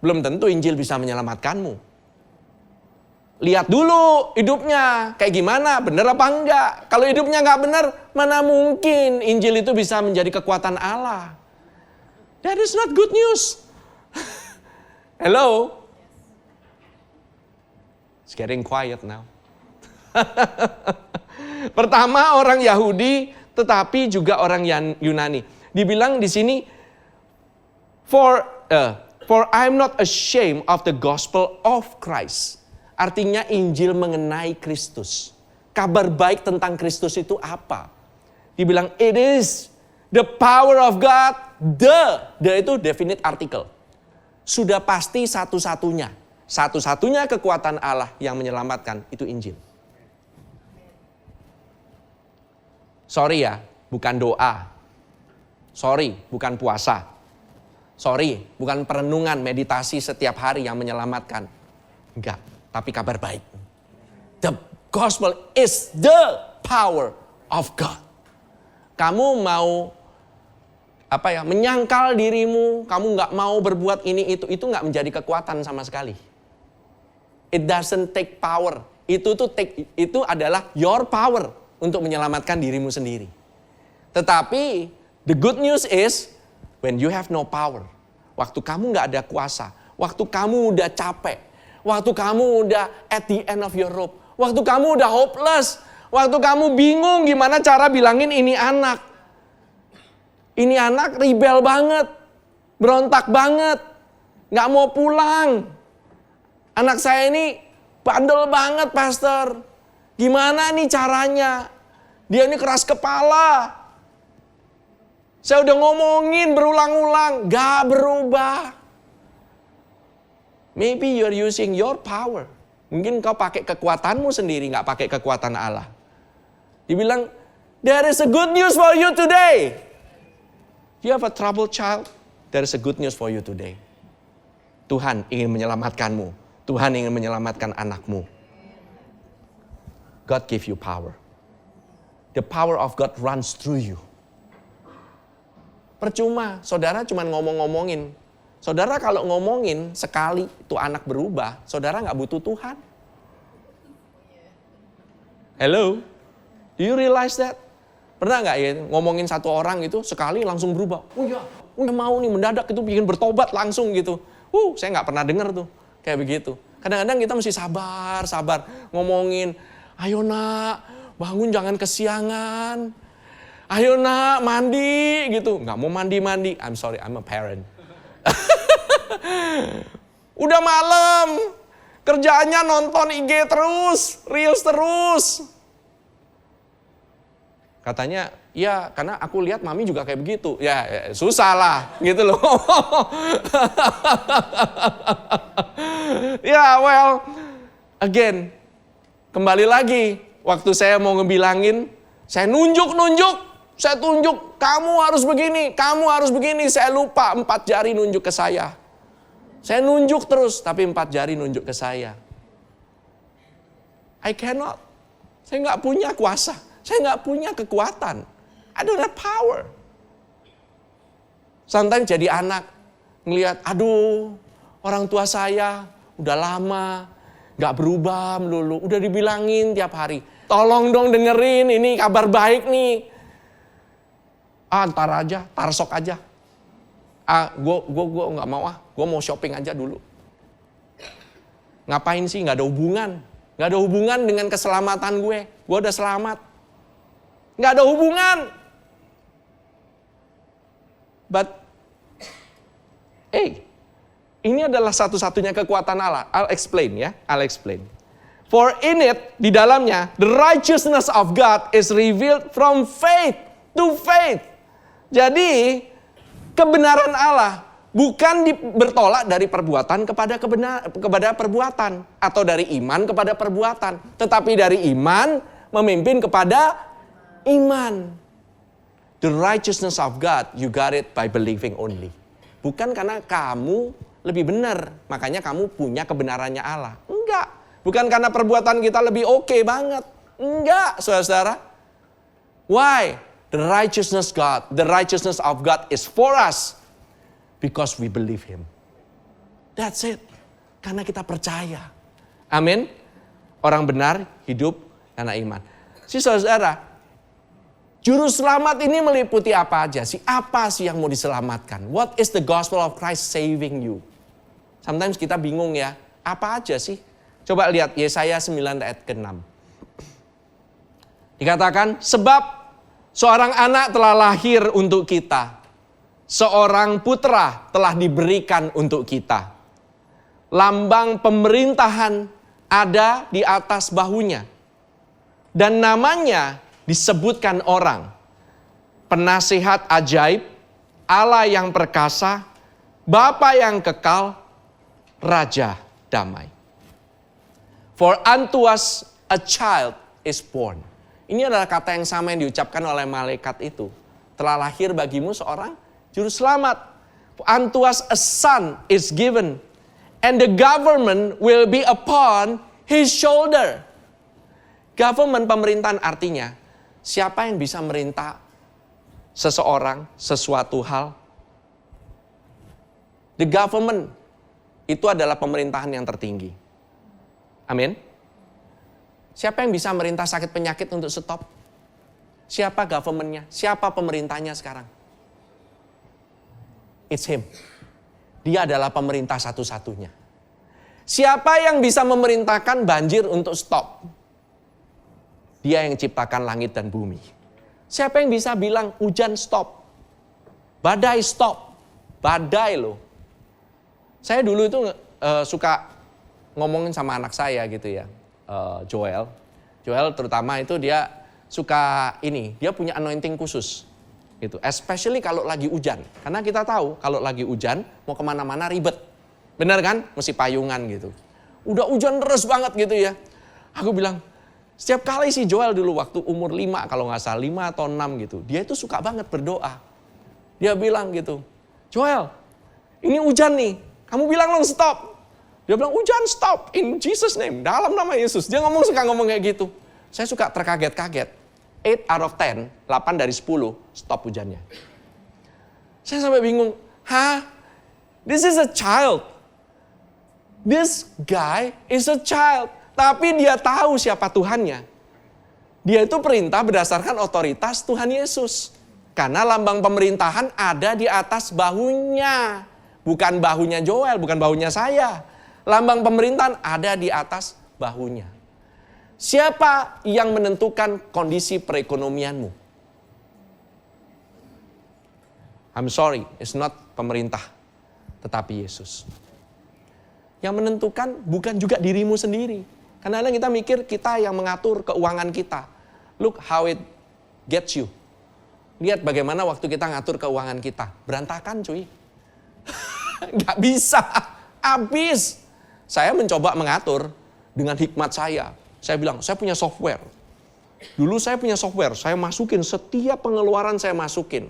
belum tentu Injil bisa menyelamatkanmu. Lihat dulu hidupnya kayak gimana, benar apa enggak. Kalau hidupnya enggak benar, mana mungkin Injil itu bisa menjadi kekuatan Allah. That is not good news. Hello? It's getting quiet now. Pertama orang Yahudi, tetapi juga orang Yunani. Dibilang di sini, For I'm not ashamed of the gospel of Christ. Artinya Injil mengenai Kristus. Kabar baik tentang Kristus itu apa? Dibilang it is the power of God. The itu definite article. Sudah pasti satu-satunya. Satu-satunya kekuatan Allah yang menyelamatkan itu Injil. Sorry ya, bukan doa. Sorry, bukan puasa. Sorry, bukan perenungan, meditasi setiap hari yang menyelamatkan. Enggak, tapi kabar baik. The gospel is the power of God. Kamu mau menyangkal dirimu, kamu nggak mau berbuat ini itu nggak menjadi kekuatan sama sekali. It doesn't take power. Itu adalah your power untuk menyelamatkan dirimu sendiri. Tetapi the good news is when you have no power, waktu kamu nggak ada kuasa, waktu kamu udah capek, waktu kamu udah at the end of your rope, waktu kamu udah hopeless, waktu kamu bingung gimana cara bilangin ini anak rebel banget, berontak banget, nggak mau pulang. Anak saya ini bandel banget, pastor. Gimana nih caranya? Dia ini keras kepala. Saya udah ngomongin berulang-ulang, gak berubah. Maybe you're using your power. Mungkin kau pakai kekuatanmu sendiri, gak pakai kekuatan Allah. Dibilang, there is a good news for you today. You have a troubled child, there is a good news for you today. Tuhan ingin menyelamatkanmu. Tuhan ingin menyelamatkan anakmu. God give you power. The power of God runs through you. Percuma, saudara cuma ngomong-ngomongin. Saudara kalau ngomongin sekali itu anak berubah, saudara nggak butuh Tuhan. Hello? Do you realize that? Pernah nggak ya ngomongin satu orang itu sekali langsung berubah? udah mau nih mendadak itu bikin bertobat langsung gitu. Saya nggak pernah dengar tuh kayak begitu. Kadang-kadang kita mesti sabar ngomongin, ayo nak, bangun jangan kesiangan. Ayo nak, mandi gitu. Nggak mau mandi. I'm sorry, I'm a parent. Udah malam, kerjaannya nonton IG terus, Reels terus. Katanya, ya karena aku lihat mami juga kayak begitu. Ya susah lah, gitu loh. Ya well, again, kembali lagi. Waktu saya mau ngebilangin, saya nunjuk. Saya tunjuk, kamu harus begini. Saya lupa 4 jari nunjuk ke saya. Saya nunjuk terus, tapi 4 jari nunjuk ke saya. I cannot. Saya nggak punya kuasa. Saya nggak punya kekuatan. I don't have power. Sometimes jadi anak, ngelihat, aduh, orang tua saya udah lama, nggak berubah melulu. Udah dibilangin tiap hari, tolong dong dengerin, ini kabar baik nih. Ntar aja, tarsok aja. Gue nggak mau gue mau shopping aja dulu. Ngapain sih? Nggak ada hubungan dengan keselamatan gue. Gue udah selamat. Nggak ada hubungan. But, ini adalah satu-satunya kekuatan Allah. I'll explain. For in it, di dalamnya, the righteousness of God is revealed from faith to faith. Jadi, kebenaran Allah bukan bertolak dari perbuatan kepada perbuatan. Atau dari iman kepada perbuatan. Tetapi dari iman memimpin kepada iman. The righteousness of God, you got it by believing only. Bukan karena kamu lebih benar, makanya kamu punya kebenarannya Allah. Enggak. Bukan karena perbuatan kita lebih oke banget. Enggak, saudara-saudara. Why? The righteousness of God is for us because we believe Him. That's it. Karena kita percaya. Amin. Orang benar hidup karena iman. Saudara, juru selamat ini meliputi apa aja sih? Apa sih yang mau diselamatkan? What is the gospel of Christ saving you? Sometimes kita bingung ya. Apa aja sih? Coba lihat Yesaya 9 ayat ke-6. Dikatakan, sebab seorang anak telah lahir untuk kita. Seorang putra telah diberikan untuk kita. Lambang pemerintahan ada di atas bahunya. Dan namanya disebutkan orang. Penasihat ajaib, Allah yang perkasa, Bapa yang kekal, Raja damai. For unto us a child is born. Ini adalah kata yang sama yang diucapkan oleh malaikat itu. Telah lahir bagimu seorang juru selamat. Unto us a son is given. And the government will be upon his shoulder. Government, pemerintahan artinya, siapa yang bisa merintah seseorang, sesuatu hal? The government, itu adalah pemerintahan yang tertinggi. Amin. Siapa yang bisa merintah sakit penyakit untuk stop? Siapa government-nya? Siapa pemerintahnya sekarang? It's Him. Dia adalah pemerintah satu-satunya. Siapa yang bisa memerintahkan banjir untuk stop? Dia yang ciptakan langit dan bumi. Siapa yang bisa bilang hujan stop? Badai stop? Badai loh. Saya dulu itu suka ngomongin sama anak saya gitu ya. Joel terutama itu dia suka dia punya anointing khusus gitu, especially kalau lagi hujan, karena kita tahu kalau lagi hujan mau kemana-mana ribet, benar kan, mesti payungan gitu, udah hujan deras banget gitu ya. Aku bilang setiap kali si Joel dulu waktu umur 5 kalau nggak salah 5 atau 6 gitu, dia itu suka banget berdoa, dia bilang gitu, Joel ini hujan nih, kamu bilang dong stop. Dia bilang, hujan stop in Jesus name. Dalam nama Yesus. Dia suka ngomong kayak gitu. Saya suka terkaget-kaget. 8 out of 10, 8 dari 10, stop hujannya. Saya sampai bingung. This is a child. This guy is a child. Tapi dia tahu siapa Tuhannya. Dia itu perintah berdasarkan otoritas Tuhan Yesus. Karena lambang pemerintahan ada di atas bahunya. Bukan bahunya Joel, bukan bahunya saya. Lambang pemerintahan ada di atas bahunya. Siapa yang menentukan kondisi perekonomianmu? I'm sorry, it's not pemerintah, tetapi Yesus. Yang menentukan bukan juga dirimu sendiri. Karena kita mikir kita yang mengatur keuangan kita. Look how it gets you. Lihat bagaimana waktu kita ngatur keuangan kita. Berantakan cuy. Gak bisa. Habis. Saya mencoba mengatur dengan hikmat saya. Saya bilang, saya punya software. Dulu saya punya software. Saya masukin, setiap pengeluaran saya masukin.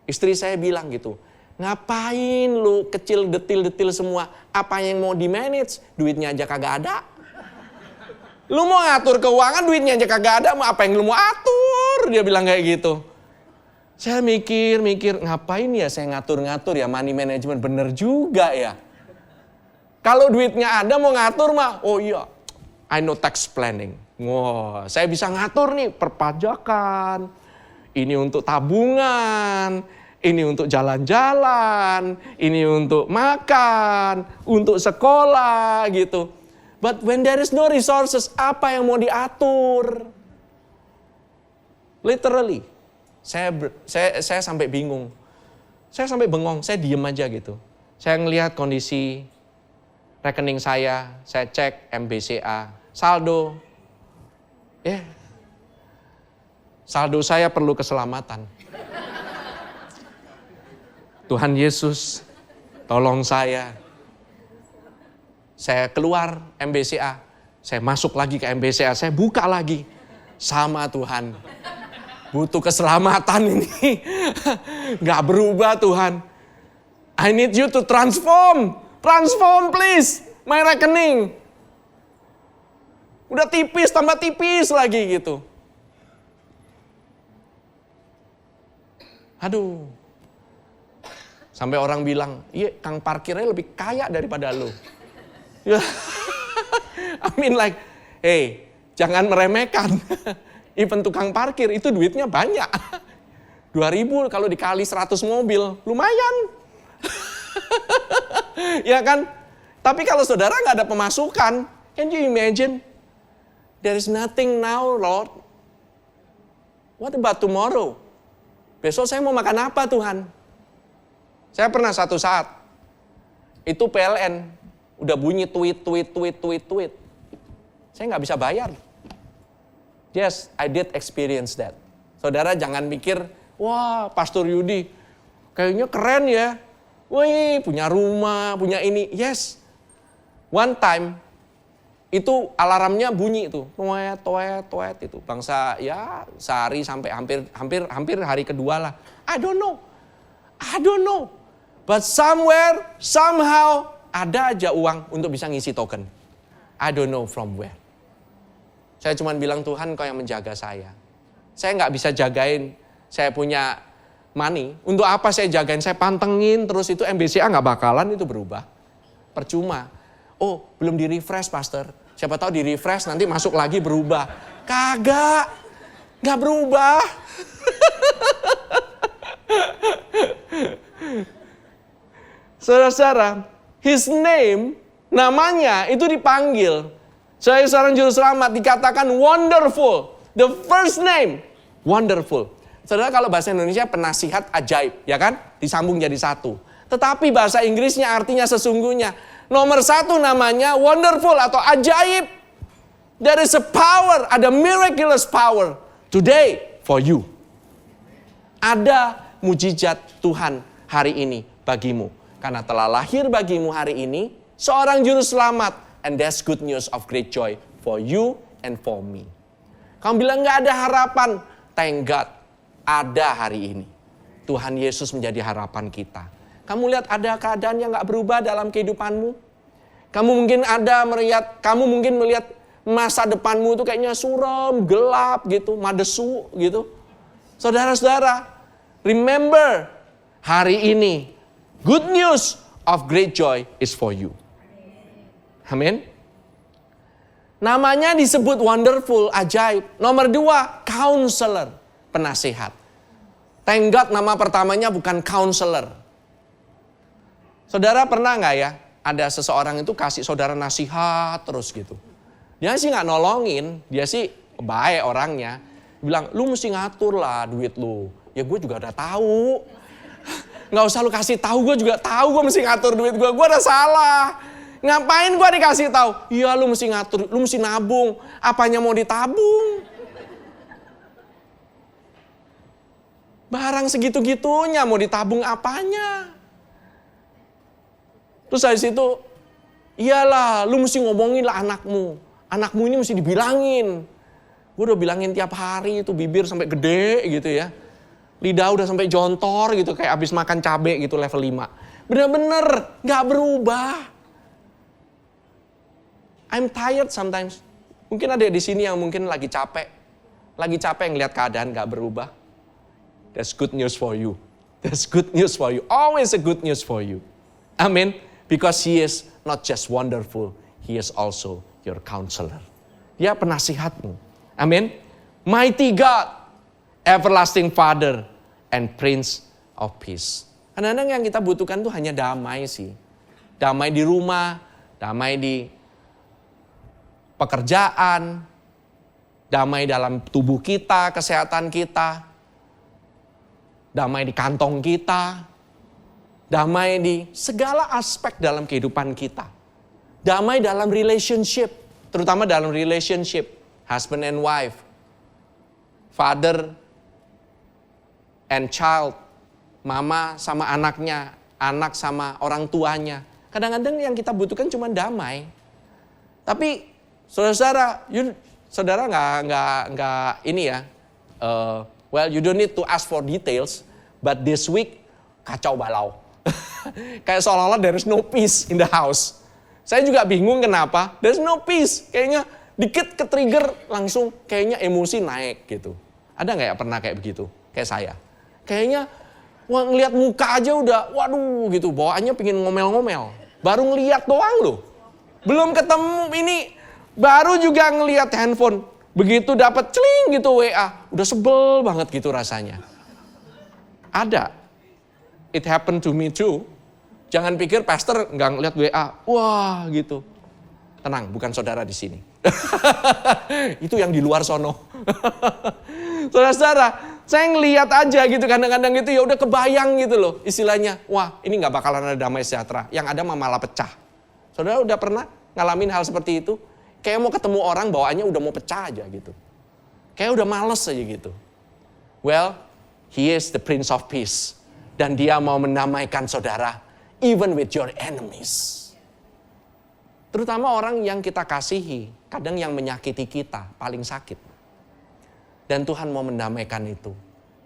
Istri saya bilang gitu. Ngapain lu kecil detil-detil semua? Apa yang mau di-manage? Duitnya aja kagak ada. Lu mau ngatur keuangan, duitnya aja kagak ada. Apa yang lu mau atur? Dia bilang kayak gitu. Saya mikir, ngapain ya saya ngatur-ngatur ya money management, bener juga ya. Kalau duitnya ada mau ngatur mah, oh iya, I know tax planning. Wah, saya bisa ngatur nih perpajakan, ini untuk tabungan, ini untuk jalan-jalan, ini untuk makan, untuk sekolah gitu. But when there is no resources, apa yang mau diatur? Literally. Saya sampai bingung. Saya sampai bengong, saya diem aja gitu. Saya ngelihat kondisi rekening saya cek MBCA, saldo. Saldo saya perlu keselamatan. Tuhan Yesus, tolong saya. Saya keluar MBCA, saya masuk lagi ke MBCA, saya buka lagi. Sama Tuhan. Butuh keselamatan ini. Gak berubah Tuhan. I need you to transform. Transform please. My rekening. Udah tipis, tambah tipis lagi gitu. Aduh. Sampai orang bilang, iya kang parkirnya lebih kaya daripada lo. I mean like, hey, jangan meremehkan. Even tukang parkir itu duitnya banyak. 2.000 kalau dikali 100 mobil, lumayan. Ya kan? Tapi kalau saudara nggak ada pemasukan, can you imagine? There is nothing now, Lord. What about tomorrow? Besok saya mau makan apa Tuhan? Saya pernah satu saat, itu PLN, udah bunyi tweet. Saya nggak bisa bayar. Yes, I did experience that. Saudara jangan mikir, wah Pastor Yudi, kayaknya keren ya. Wih, punya rumah, punya ini. Yes, one time, itu alarmnya bunyi itu. Toet itu. Bangsa ya sehari sampai hampir hari kedua lah. I don't know. But somewhere, somehow, ada aja uang untuk bisa ngisi token. I don't know from where. Saya cuma bilang Tuhan kau yang menjaga saya. Saya nggak bisa jagain, saya punya money. Untuk apa saya jagain? Saya pantengin terus itu MBCA nggak bakalan itu berubah. Percuma. Oh belum di-refresh pastor. Siapa tahu di-refresh nanti masuk lagi berubah. Kagak. Nggak berubah. Saudara-saudara, his name, namanya itu dipanggil. Saya seorang juru selamat dikatakan wonderful. The first name, wonderful. Saudara kalau bahasa Indonesia penasihat ajaib, ya kan? Disambung jadi satu. Tetapi bahasa Inggrisnya artinya sesungguhnya. Nomor satu namanya wonderful atau ajaib. There is a power, ada miraculous power today for you. Ada mujizat Tuhan hari ini bagimu. Karena telah lahir bagimu hari ini seorang juru selamat. And that's good news of great joy for you and for me. Kamu bilang gak ada harapan. Thank God, ada hari ini. Tuhan Yesus menjadi harapan kita. Kamu lihat ada keadaan yang gak berubah dalam kehidupanmu? Kamu mungkin melihat masa depanmu itu kayaknya suram, gelap gitu, madesu gitu. Saudara-saudara, remember, hari ini, good news of great joy is for you. Amin. Namanya disebut wonderful, ajaib. Nomor 2, counselor, penasehat. Thank God nama pertamanya bukan counselor. Saudara pernah nggak ya, ada seseorang itu kasih saudara nasihat terus gitu. Dia sih nggak nolongin, dia sih baik orangnya. Bilang, lu mesti ngatur lah duit lu. Ya gue juga udah tahu. Nggak usah lu kasih tahu, gue juga tahu gue mesti ngatur duit gue udah salah. Ngapain gue dikasih tahu? Iya lu mesti ngatur, lu mesti nabung. Apanya mau ditabung? Barang segitu-gitunya mau ditabung apanya? Terus dari situ, iyalah lu mesti ngomongin lah anakmu. Anakmu ini mesti dibilangin. Gue udah bilangin tiap hari itu bibir sampai gede gitu ya. Lidah udah sampai jontor gitu kayak abis makan cabai gitu level 5. Bener-bener gak berubah. I'm tired sometimes. Mungkin ada di sini yang mungkin lagi capek. Lagi capek ngeliat keadaan gak berubah. That's good news for you. That's good news for you. Always a good news for you. Amin. Because He is not just wonderful. He is also your counselor. Dia penasihatmu. Amin. Mighty God, everlasting Father, and Prince of Peace. Kadang-kadang yang kita butuhkan tuh hanya damai sih. Damai di rumah, damai di pekerjaan, damai dalam tubuh kita, kesehatan kita, damai di kantong kita, damai di segala aspek dalam kehidupan kita. Damai dalam relationship, terutama dalam relationship husband and wife, father and child, mama sama anaknya, anak sama orang tuanya. Kadang-kadang yang kita butuhkan cuma damai. Tapi saudara nggak ini ya. Well, you don't need to ask for details, but this week kacau balau. Kayak seolah-olah there is no peace in the house. Saya juga bingung kenapa. There is no peace. Kayaknya dikit ke trigger langsung kayaknya emosi naik gitu. Ada nggak ya pernah kayak begitu? Kayak saya. Kayaknya ngelihat muka aja udah waduh gitu. Bawaannya pengen ngomel-ngomel. Baru ngelihat doang loh. Belum ketemu ini. Baru juga ngelihat handphone. Begitu dapat celing gitu WA. Udah sebel banget gitu rasanya. Ada. It happened to me too. Jangan pikir pastor nggak ngeliat WA. Wah gitu. Tenang, bukan saudara di sini. Itu yang di luar sono. Saudara-saudara, saya ngeliat aja gitu kadang-kadang gitu ya udah kebayang gitu loh istilahnya. Wah ini nggak bakalan ada damai sejahtera. Yang ada malah pecah. Saudara udah pernah ngalamin hal seperti itu? Kayak mau ketemu orang bawaannya udah mau pecah aja gitu. Kayak udah males aja gitu. Well, He is the Prince of Peace. Dan Dia mau mendamaikan saudara, even with your enemies. Terutama orang yang kita kasihi, kadang yang menyakiti kita, paling sakit. Dan Tuhan mau mendamaikan itu.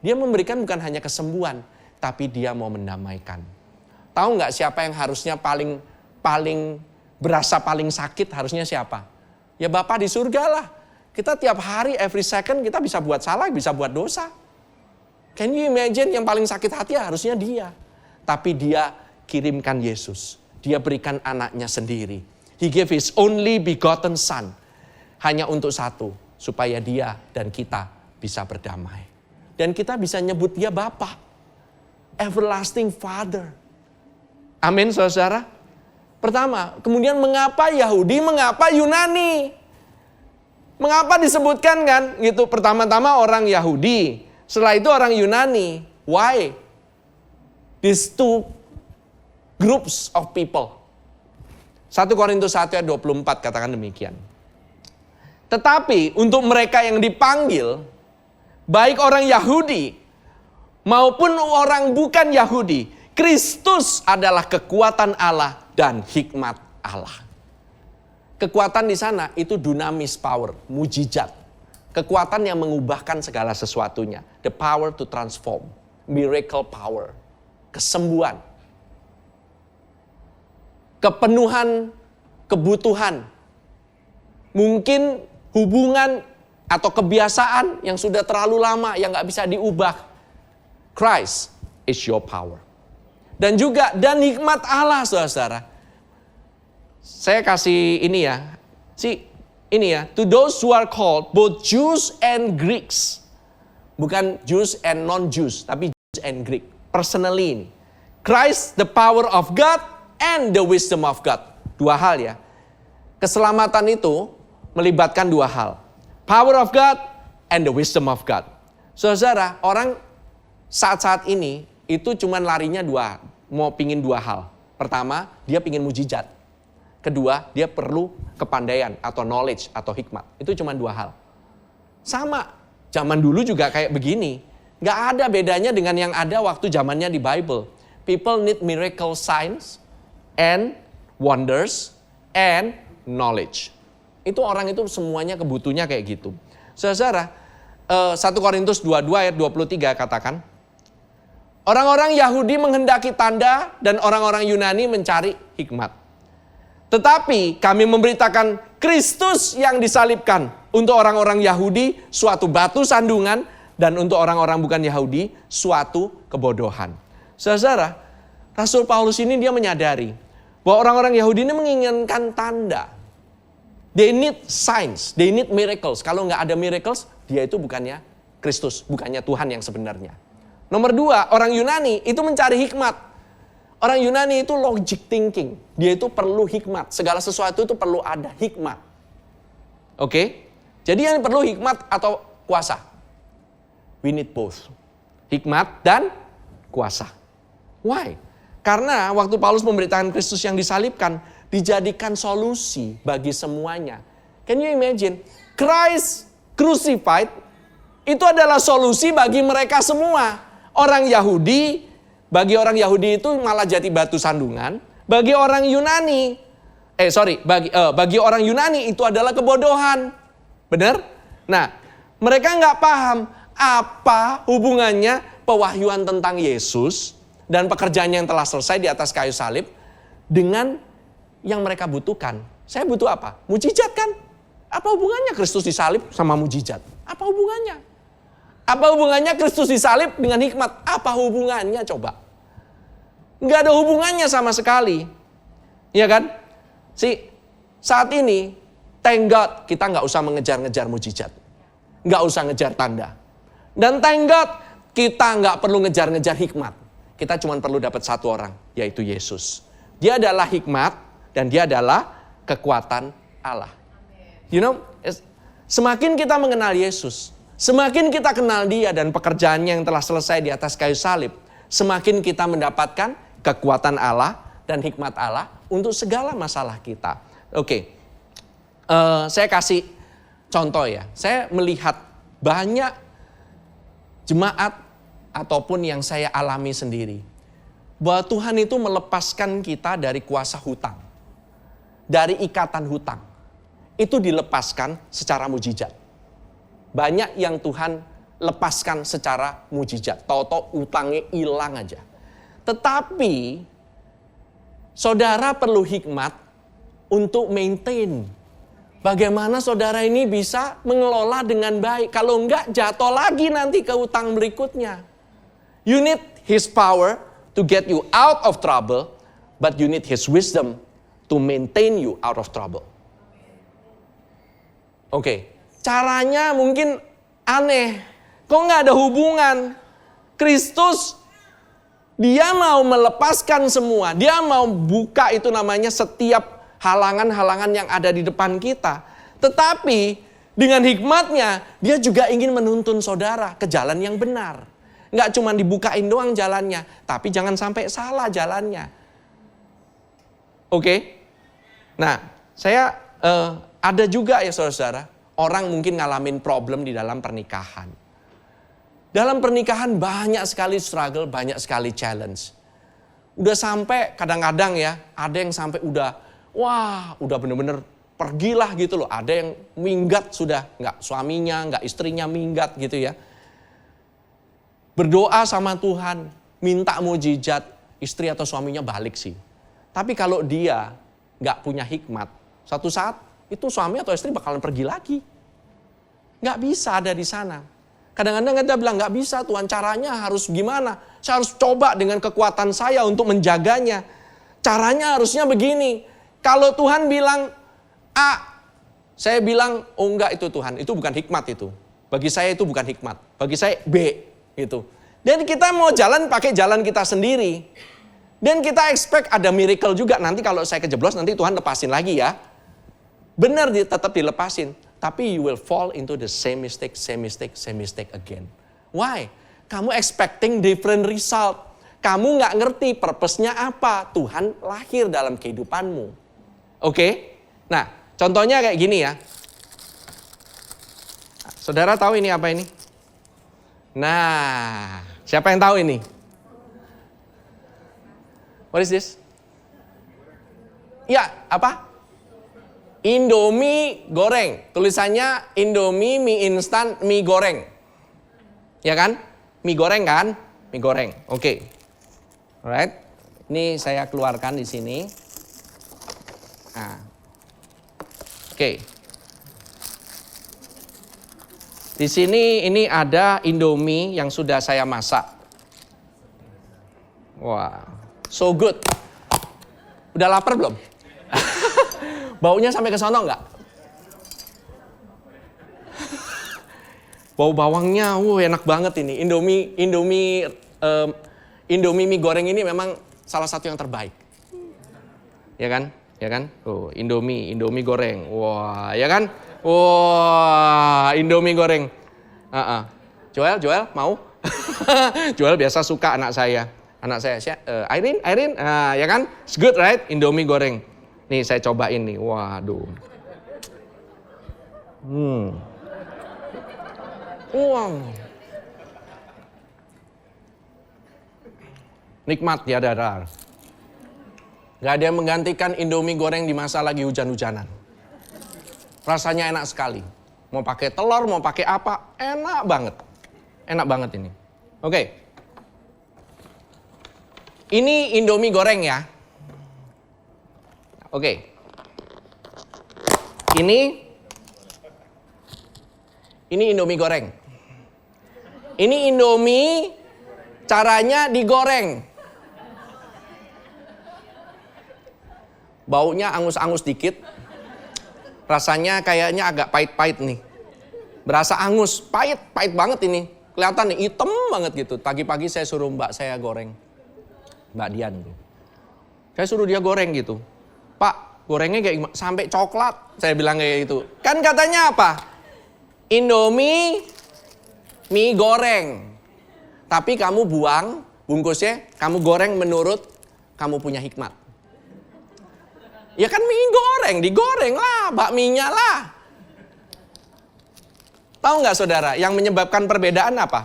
Dia memberikan bukan hanya kesembuhan, tapi Dia mau mendamaikan. Tahu nggak siapa yang harusnya paling berasa paling sakit harusnya siapa? Ya Bapa di surga lah. Kita tiap hari, every second kita bisa buat salah, bisa buat dosa. Can you imagine yang paling sakit hati harusnya Dia. Tapi Dia kirimkan Yesus. Dia berikan anaknya sendiri. He gave His only begotten Son. Hanya untuk satu. Supaya Dia dan kita bisa berdamai. Dan kita bisa nyebut Dia Bapa. Everlasting Father. Amin saudara. Pertama, kemudian mengapa Yahudi, mengapa Yunani? Mengapa disebutkan kan gitu? Pertama-tama orang Yahudi, setelah itu orang Yunani. Why? These two groups of people. 1 Korintus 1 ayat 24 katakan demikian. Tetapi untuk mereka yang dipanggil, baik orang Yahudi maupun orang bukan Yahudi, Kristus adalah kekuatan Allah dan hikmat Allah. Kekuatan di sana itu dunamis power, mujizat. Kekuatan yang mengubahkan segala sesuatunya. The power to transform, miracle power, kesembuhan, kepenuhan kebutuhan. Mungkin hubungan atau kebiasaan yang sudah terlalu lama yang gak bisa diubah. Christ is your power. Dan juga, dan hikmat Allah saudara-saudara. Saya kasih ini ya. Ini ya. To those who are called, both Jews and Greeks. Bukan Jews and non-Jews, tapi and Greek. Personally ini. Christ, the power of God and the wisdom of God. Dua hal ya. Keselamatan itu melibatkan dua hal. Power of God and the wisdom of God. Saudara, orang saat-saat ini itu cuman larinya mau pingin dua hal. Pertama, dia pingin mujizat. Kedua, dia perlu kepandaian atau knowledge atau hikmat. Itu cuma dua hal. Sama, zaman dulu juga kayak begini. Gak ada bedanya dengan yang ada waktu zamannya di Bible. People need miracle signs and wonders and knowledge. Itu orang itu semuanya kebutuhannya kayak gitu. Saudara, 1 Korintus 22 ayat 23 katakan, orang-orang Yahudi menghendaki tanda dan orang-orang Yunani mencari hikmat. Tetapi kami memberitakan Kristus yang disalibkan. Untuk orang-orang Yahudi suatu batu sandungan dan untuk orang-orang bukan Yahudi suatu kebodohan. Saudara, Rasul Paulus ini dia menyadari bahwa orang-orang Yahudi ini menginginkan tanda. They need signs, they need miracles. Kalau nggak ada miracles, dia itu bukannya Kristus, bukannya Tuhan yang sebenarnya. Nomor dua, orang Yunani itu mencari hikmat. Orang Yunani itu logic thinking. Dia itu perlu hikmat. Segala sesuatu itu perlu ada hikmat. Oke? Jadi yang perlu hikmat atau kuasa? We need both. Hikmat dan kuasa. Why? Karena waktu Paulus memberitakan Kristus yang disalibkan, dijadikan solusi bagi semuanya. Can you imagine? Christ crucified itu adalah solusi bagi mereka semua. Orang Yahudi, bagi orang Yahudi itu malah jadi batu sandungan. Bagi orang Yunani, bagi orang Yunani itu adalah kebodohan. Benar? Nah, mereka nggak paham apa hubungannya pewahyuan tentang Yesus dan pekerjaannya yang telah selesai di atas kayu salib dengan yang mereka butuhkan. Saya butuh apa? Mujizat kan? Apa hubungannya Kristus disalib sama mujizat? Apa hubungannya? Apa hubungannya Kristus disalib dengan hikmat? Apa hubungannya coba? Nggak ada hubungannya sama sekali. Iya kan? Saat ini, thank God kita nggak usah mengejar-ngejar mujizat. Nggak usah ngejar tanda. Dan thank God kita nggak perlu ngejar-ngejar hikmat. Kita cuma perlu dapat satu orang, yaitu Yesus. Dia adalah hikmat dan dia adalah kekuatan Allah. You know, semakin kita mengenal Yesus, semakin kita kenal dia dan pekerjaannya yang telah selesai di atas kayu salib, semakin kita mendapatkan kekuatan Allah dan hikmat Allah untuk segala masalah kita. Oke, saya kasih contoh ya. Saya melihat banyak jemaat ataupun yang saya alami sendiri. Bahwa Tuhan itu melepaskan kita dari kuasa hutang. Dari ikatan hutang. Itu dilepaskan secara mujizat. Banyak yang Tuhan lepaskan secara mujizat. Tahu-tahu utangnya hilang aja. Tetapi saudara perlu hikmat untuk maintain. Bagaimana saudara ini bisa mengelola dengan baik. Kalau enggak jatuh lagi nanti ke utang berikutnya. You need His power to get you out of trouble. But you need His wisdom to maintain you out of trouble. Oke, caranya mungkin aneh. Kok nggak ada hubungan? Kristus, dia mau melepaskan semua. Dia mau buka itu namanya setiap halangan-halangan yang ada di depan kita. Tetapi dengan hikmatnya, dia juga ingin menuntun saudara ke jalan yang benar. Nggak cuma dibukain doang jalannya, tapi jangan sampai salah jalannya. Oke? Nah, saya ada juga ya saudara-saudara, orang mungkin ngalamin problem di dalam pernikahan. Dalam pernikahan banyak sekali struggle, banyak sekali challenge. Udah sampai kadang-kadang ya, ada yang sampai udah bener-bener pergilah gitu loh. Ada yang minggat sudah, nggak suaminya, nggak istrinya minggat gitu ya. Berdoa sama Tuhan, minta mujizat, istri atau suaminya balik sih. Tapi kalau dia nggak punya hikmat, suatu saat itu suami atau istri bakalan pergi lagi. Nggak bisa ada di sana. Kadang-kadang kita bilang nggak bisa Tuhan, caranya harus gimana? Saya harus coba dengan kekuatan saya untuk menjaganya. Caranya harusnya begini. Kalau Tuhan bilang A, saya bilang oh enggak itu Tuhan, itu bukan hikmat itu. Bagi saya itu bukan hikmat. Bagi saya B gitu. Dan kita mau jalan pakai jalan kita sendiri. Dan kita expect ada miracle juga. Nanti kalau saya kejeblos nanti Tuhan lepasin lagi ya. Benar tetap dilepasin. Tapi you will fall into the same mistake again. Why? Kamu expecting different result. Kamu nggak ngerti purpose-nya apa. Tuhan lahir dalam kehidupanmu. Oke? Nah, contohnya kayak gini ya. Saudara tahu ini apa ini? Nah, siapa yang tahu ini? What is this? Ya, apa? Indomie goreng. Tulisannya Indomie mie instan mie goreng. Ya kan? Mie goreng kan? Mie goreng. Oke. Alright. Ini saya keluarkan di sini. Nah. Oke. Di sini ini ada Indomie yang sudah saya masak. Wah, so good. Udah lapar belum? Baunya sampai ke sono enggak? Bau bawangnya, enak banget ini. Indomie mie goreng ini memang salah satu yang terbaik. Ya kan? Ya kan? Oh, Indomie goreng. Wah, ya kan? Wah, Indomie goreng. Joel, mau? Joel biasa suka anak saya. Irene, ya kan? It's good, right? Indomie goreng. Nih, saya cobain nih. Waduh. Wow. Nikmat ya, dadar. Gak ada yang menggantikan Indomie goreng di masa lagi hujan-hujanan. Rasanya enak sekali. Mau pakai telur, mau pakai apa, enak banget. Enak banget ini. Oke. Ini Indomie goreng ya. Oke. Ini Indomie goreng. Ini Indomie caranya digoreng. Baunya angus-angus dikit. Rasanya kayaknya agak pahit-pahit nih. Berasa angus, pahit banget ini. Kelihatan nih, hitam banget gitu. Pagi-pagi saya suruh mbak saya goreng. Mbak Dian. Saya suruh dia goreng gitu. Pak, gorengnya kayak sampai coklat. Saya bilang kayak gitu. Kan katanya apa? Indomie mie goreng. Tapi kamu buang bungkusnya, kamu goreng menurut kamu punya hikmat. Ya kan mie goreng, digoreng lah, bakminya lah. Tahu nggak saudara, yang menyebabkan perbedaan apa?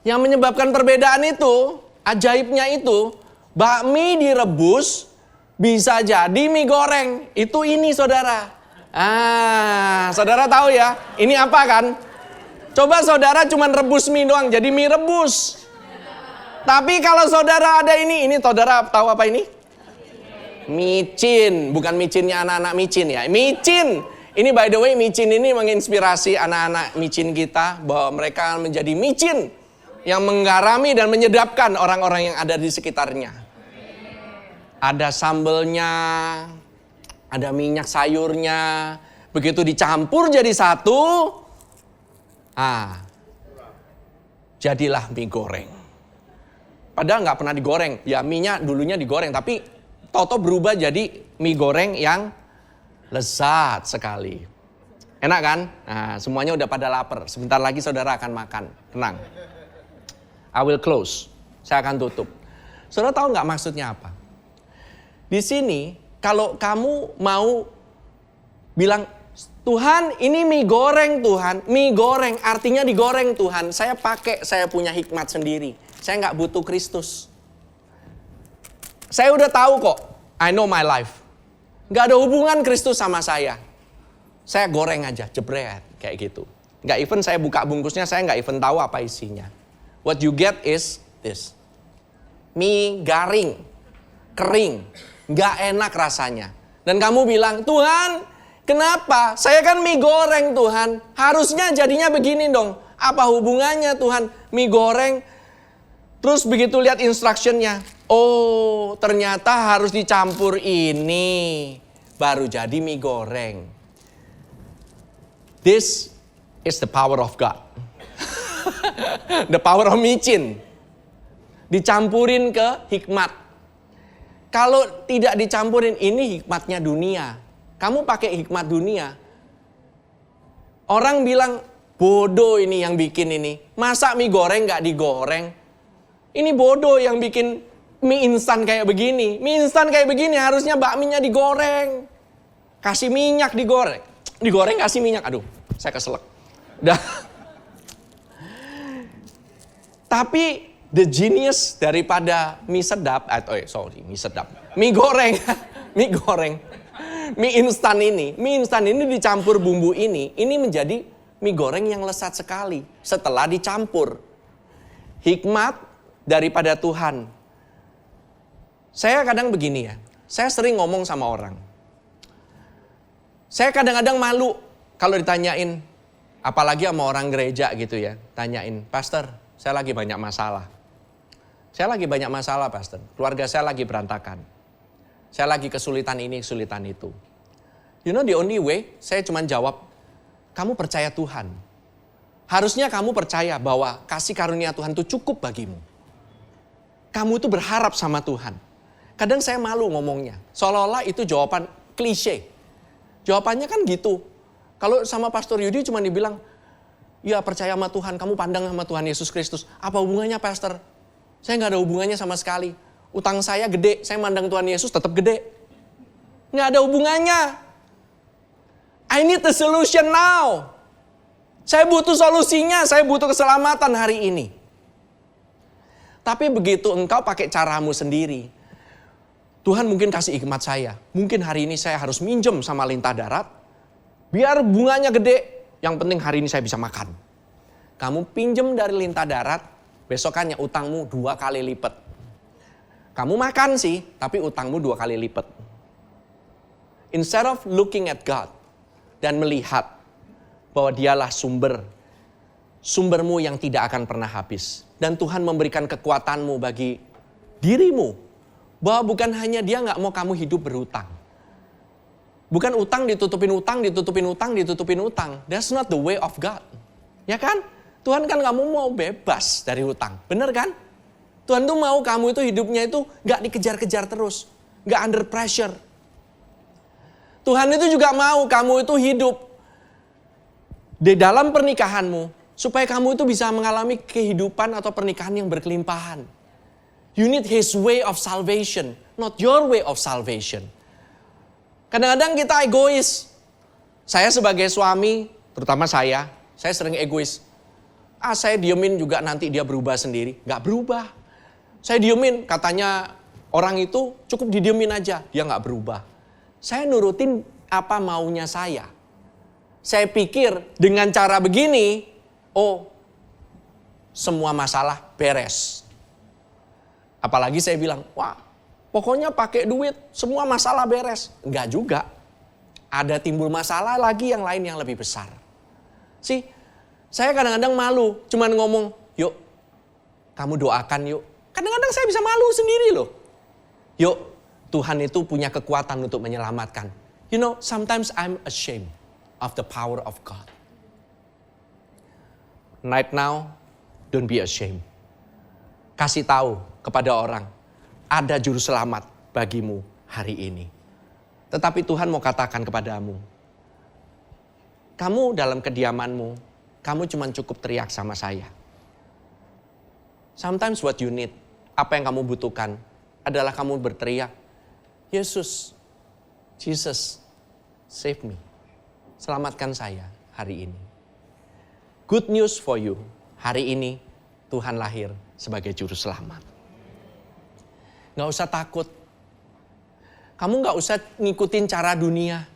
Yang menyebabkan perbedaan itu, ajaibnya itu, bakmi direbus bisa jadi mie goreng. Itu ini saudara. Saudara tahu ya, ini apa kan? Coba saudara cuman rebus mie doang, jadi mie rebus. Tapi kalau saudara ada ini saudara tahu apa ini? Micin, bukan micinnya anak-anak micin ya. Micin. Ini by the way, micin ini menginspirasi anak-anak micin kita bahwa mereka menjadi micin yang menggarami dan menyedapkan orang-orang yang ada di sekitarnya. Ada sambelnya, ada minyak sayurnya, begitu dicampur jadi satu, jadilah mie goreng. Padahal nggak pernah digoreng, ya mie-nya dulunya digoreng, tapi toto berubah jadi mie goreng yang lezat sekali. Enak kan? Nah, semuanya udah pada lapar. Sebentar lagi saudara akan makan. Tenang. I will close. Saya akan tutup. Saudara tahu nggak maksudnya apa? Di sini, kalau kamu mau bilang, Tuhan ini mie goreng Tuhan. Mie goreng, artinya digoreng Tuhan. Saya punya hikmat sendiri. Saya nggak butuh Kristus. Saya udah tahu kok, I know my life. Gak ada hubungan Kristus sama saya. Saya goreng aja, jebret, kayak gitu. Gak even saya buka bungkusnya, saya gak even tahu apa isinya. What you get is this. Mie garing, kering, gak enak rasanya. Dan kamu bilang, Tuhan, kenapa? Saya kan mie goreng Tuhan. Harusnya jadinya begini dong. Apa hubungannya Tuhan? Mie goreng. Terus begitu lihat instructionnya. Oh, ternyata harus dicampur ini. Baru jadi mie goreng. This is the power of God. The power of micin. Dicampurin ke hikmat. Kalau tidak dicampurin, ini hikmatnya dunia. Kamu pakai hikmat dunia. Orang bilang, bodoh ini yang bikin ini. Masa mie goreng gak digoreng? Ini bodoh yang bikin mie instan kayak begini. Mie instan kayak begini harusnya bakminya digoreng. Kasih minyak digoreng. Digoreng kasih minyak. Aduh, saya keselak. Udah. Tapi the genius daripada mie sedap, mie goreng, mie instan ini dicampur bumbu ini menjadi mie goreng yang lezat sekali setelah dicampur. Hikmat daripada Tuhan. Saya kadang begini ya, saya sering ngomong sama orang. Saya kadang-kadang malu kalau ditanyain, apalagi sama orang gereja gitu ya, tanyain, Pastor, saya lagi banyak masalah. Saya lagi banyak masalah, Pastor. Keluarga saya lagi berantakan. Saya lagi kesulitan ini, kesulitan itu. You know the only way, saya cuma jawab, kamu percaya Tuhan. Harusnya kamu percaya bahwa kasih karunia Tuhan itu cukup bagimu. Kamu itu berharap sama Tuhan. Kadang saya malu ngomongnya. Seolah-olah itu jawaban klise. Jawabannya kan gitu. Kalau sama Pastor Yudi cuma dibilang, ya percaya sama Tuhan, kamu pandang sama Tuhan Yesus Kristus. Apa hubungannya, Pastor? Saya nggak ada hubungannya sama sekali. Utang saya gede, saya mandang Tuhan Yesus tetap gede. Nggak ada hubungannya. I need the solution now. Saya butuh solusinya, saya butuh keselamatan hari ini. Tapi begitu engkau pakai caramu sendiri, Tuhan mungkin kasih hikmat saya. Mungkin hari ini saya harus minjem sama Lintah Darat, biar bunganya gede, yang penting hari ini saya bisa makan. Kamu pinjem dari Lintah Darat, besokannya utangmu 2 kali lipat. Kamu makan sih, tapi utangmu 2 kali lipat. Instead of looking at God dan melihat bahwa dialah sumbermu yang tidak akan pernah habis. Dan Tuhan memberikan kekuatanmu bagi dirimu. Bahwa bukan hanya dia gak mau kamu hidup berhutang. Bukan utang ditutupin utang, ditutupin utang, ditutupin utang. That's not the way of God. Ya kan? Tuhan kan kamu mau bebas dari hutang. Bener kan? Tuhan tuh mau kamu itu hidupnya itu gak dikejar-kejar terus. Gak under pressure. Tuhan itu juga mau kamu itu hidup di dalam pernikahanmu. Supaya kamu itu bisa mengalami kehidupan atau pernikahan yang berkelimpahan. You need His way of salvation, not your way of salvation. Kadang-kadang kita egois. Saya sebagai suami, terutama saya sering egois. Saya diemin juga nanti dia berubah sendiri. Gak berubah. Saya diemin, katanya orang itu cukup didiemin aja. Dia gak berubah. Saya nurutin apa maunya saya. Saya pikir dengan cara begini, semua masalah beres. Apalagi saya bilang, wah pokoknya pakai duit, semua masalah beres. Enggak juga. Ada timbul masalah lagi yang lain yang lebih besar. Saya kadang-kadang malu, cuman ngomong, yuk kamu doakan yuk. Kadang-kadang saya bisa malu sendiri loh. Yuk, Tuhan itu punya kekuatan untuk menyelamatkan. You know, sometimes I'm ashamed of the power of God. Right now, don't be ashamed. Kasih tahu kepada orang, ada juru selamat bagimu hari ini. Tetapi Tuhan mau katakan kepadamu, kamu dalam kediamanmu, kamu cuma cukup teriak sama saya. Sometimes what you need, apa yang kamu butuhkan, adalah kamu berteriak, Yesus, Jesus, save me. Selamatkan saya hari ini. Good news for you, hari ini Tuhan lahir sebagai juru selamat. Gak usah takut. Kamu gak usah ngikutin cara dunia,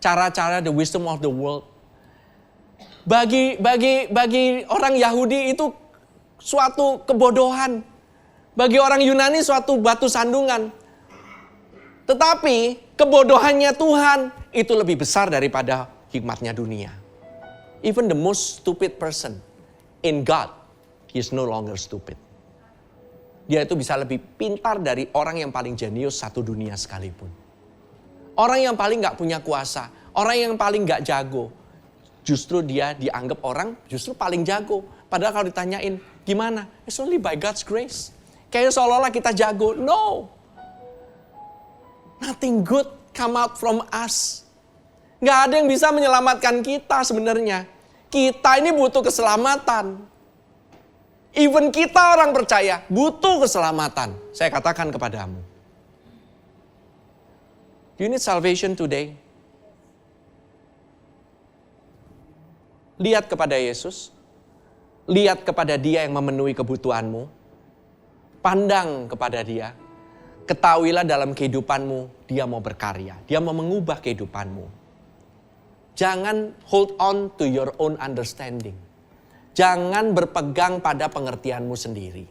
cara-cara the wisdom of the world. Bagi orang Yahudi itu suatu kebodohan. Bagi orang Yunani suatu batu sandungan. Tetapi kebodohannya Tuhan itu lebih besar daripada hikmatnya dunia. Even the most stupid person in God, he is no longer stupid. Dia itu bisa lebih pintar dari orang yang paling jenius satu dunia sekalipun. Orang yang paling gak punya kuasa, orang yang paling gak jago, justru dia dianggap orang justru paling jago. Padahal kalau ditanyain, gimana? It's only by God's grace. Kayaknya seolah-olah kita jago. No. Nothing good come out from us. Nggak ada yang bisa menyelamatkan kita sebenarnya. Kita ini butuh keselamatan. Even kita orang percaya butuh keselamatan. Saya katakan kepadamu. You need salvation today. Lihat kepada Yesus. Lihat kepada Dia yang memenuhi kebutuhanmu. Pandang kepada Dia. Ketahuilah dalam kehidupanmu Dia mau berkarya. Dia mau mengubah kehidupanmu. Jangan hold on to your own understanding. Jangan berpegang pada pengertianmu sendiri.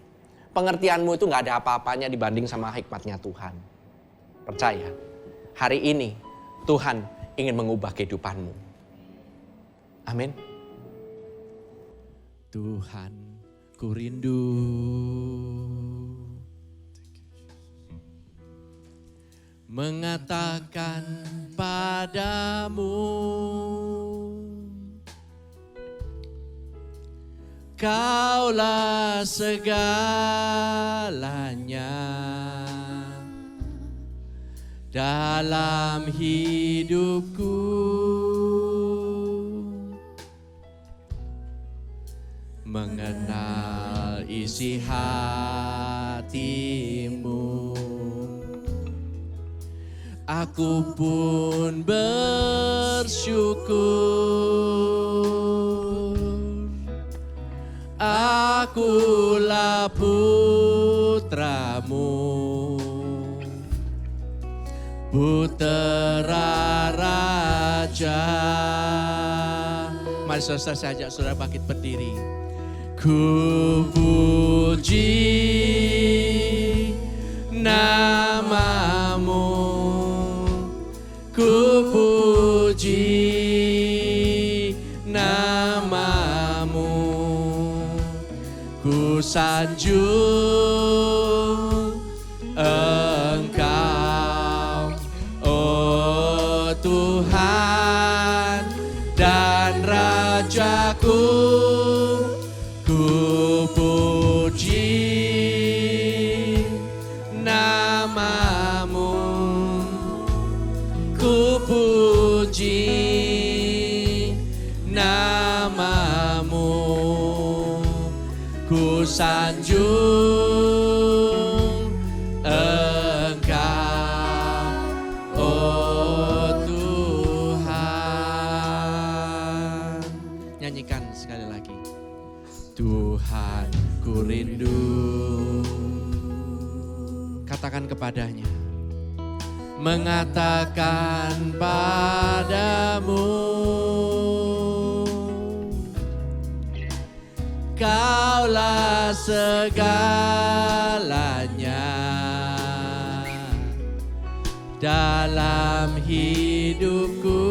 Pengertianmu itu gak ada apa-apanya dibanding sama hikmatnya Tuhan. Percaya, hari ini Tuhan ingin mengubah kehidupanmu. Amin. Tuhan, ku rindu mengatakan padamu, Kaulah segalanya dalam hidupku. Mengenal isi hatimu, aku pun bersyukur. Akulah putramu, putra raja. Mari saudara, saya ajak saudara bangkit berdiri. Ku puji namamu, ku puji namamu, ku sanjung Engkau, oh Tuhan dan Rajaku. Ku puji namamu, ku puji namamu, ku sanjung Engkau, oh Tuhan. Nyanyikan sekali lagi. Tuhan, ku rindu. Katakan kepadanya. Mengatakan padamu, Kaulah segalanya dalam hidupku.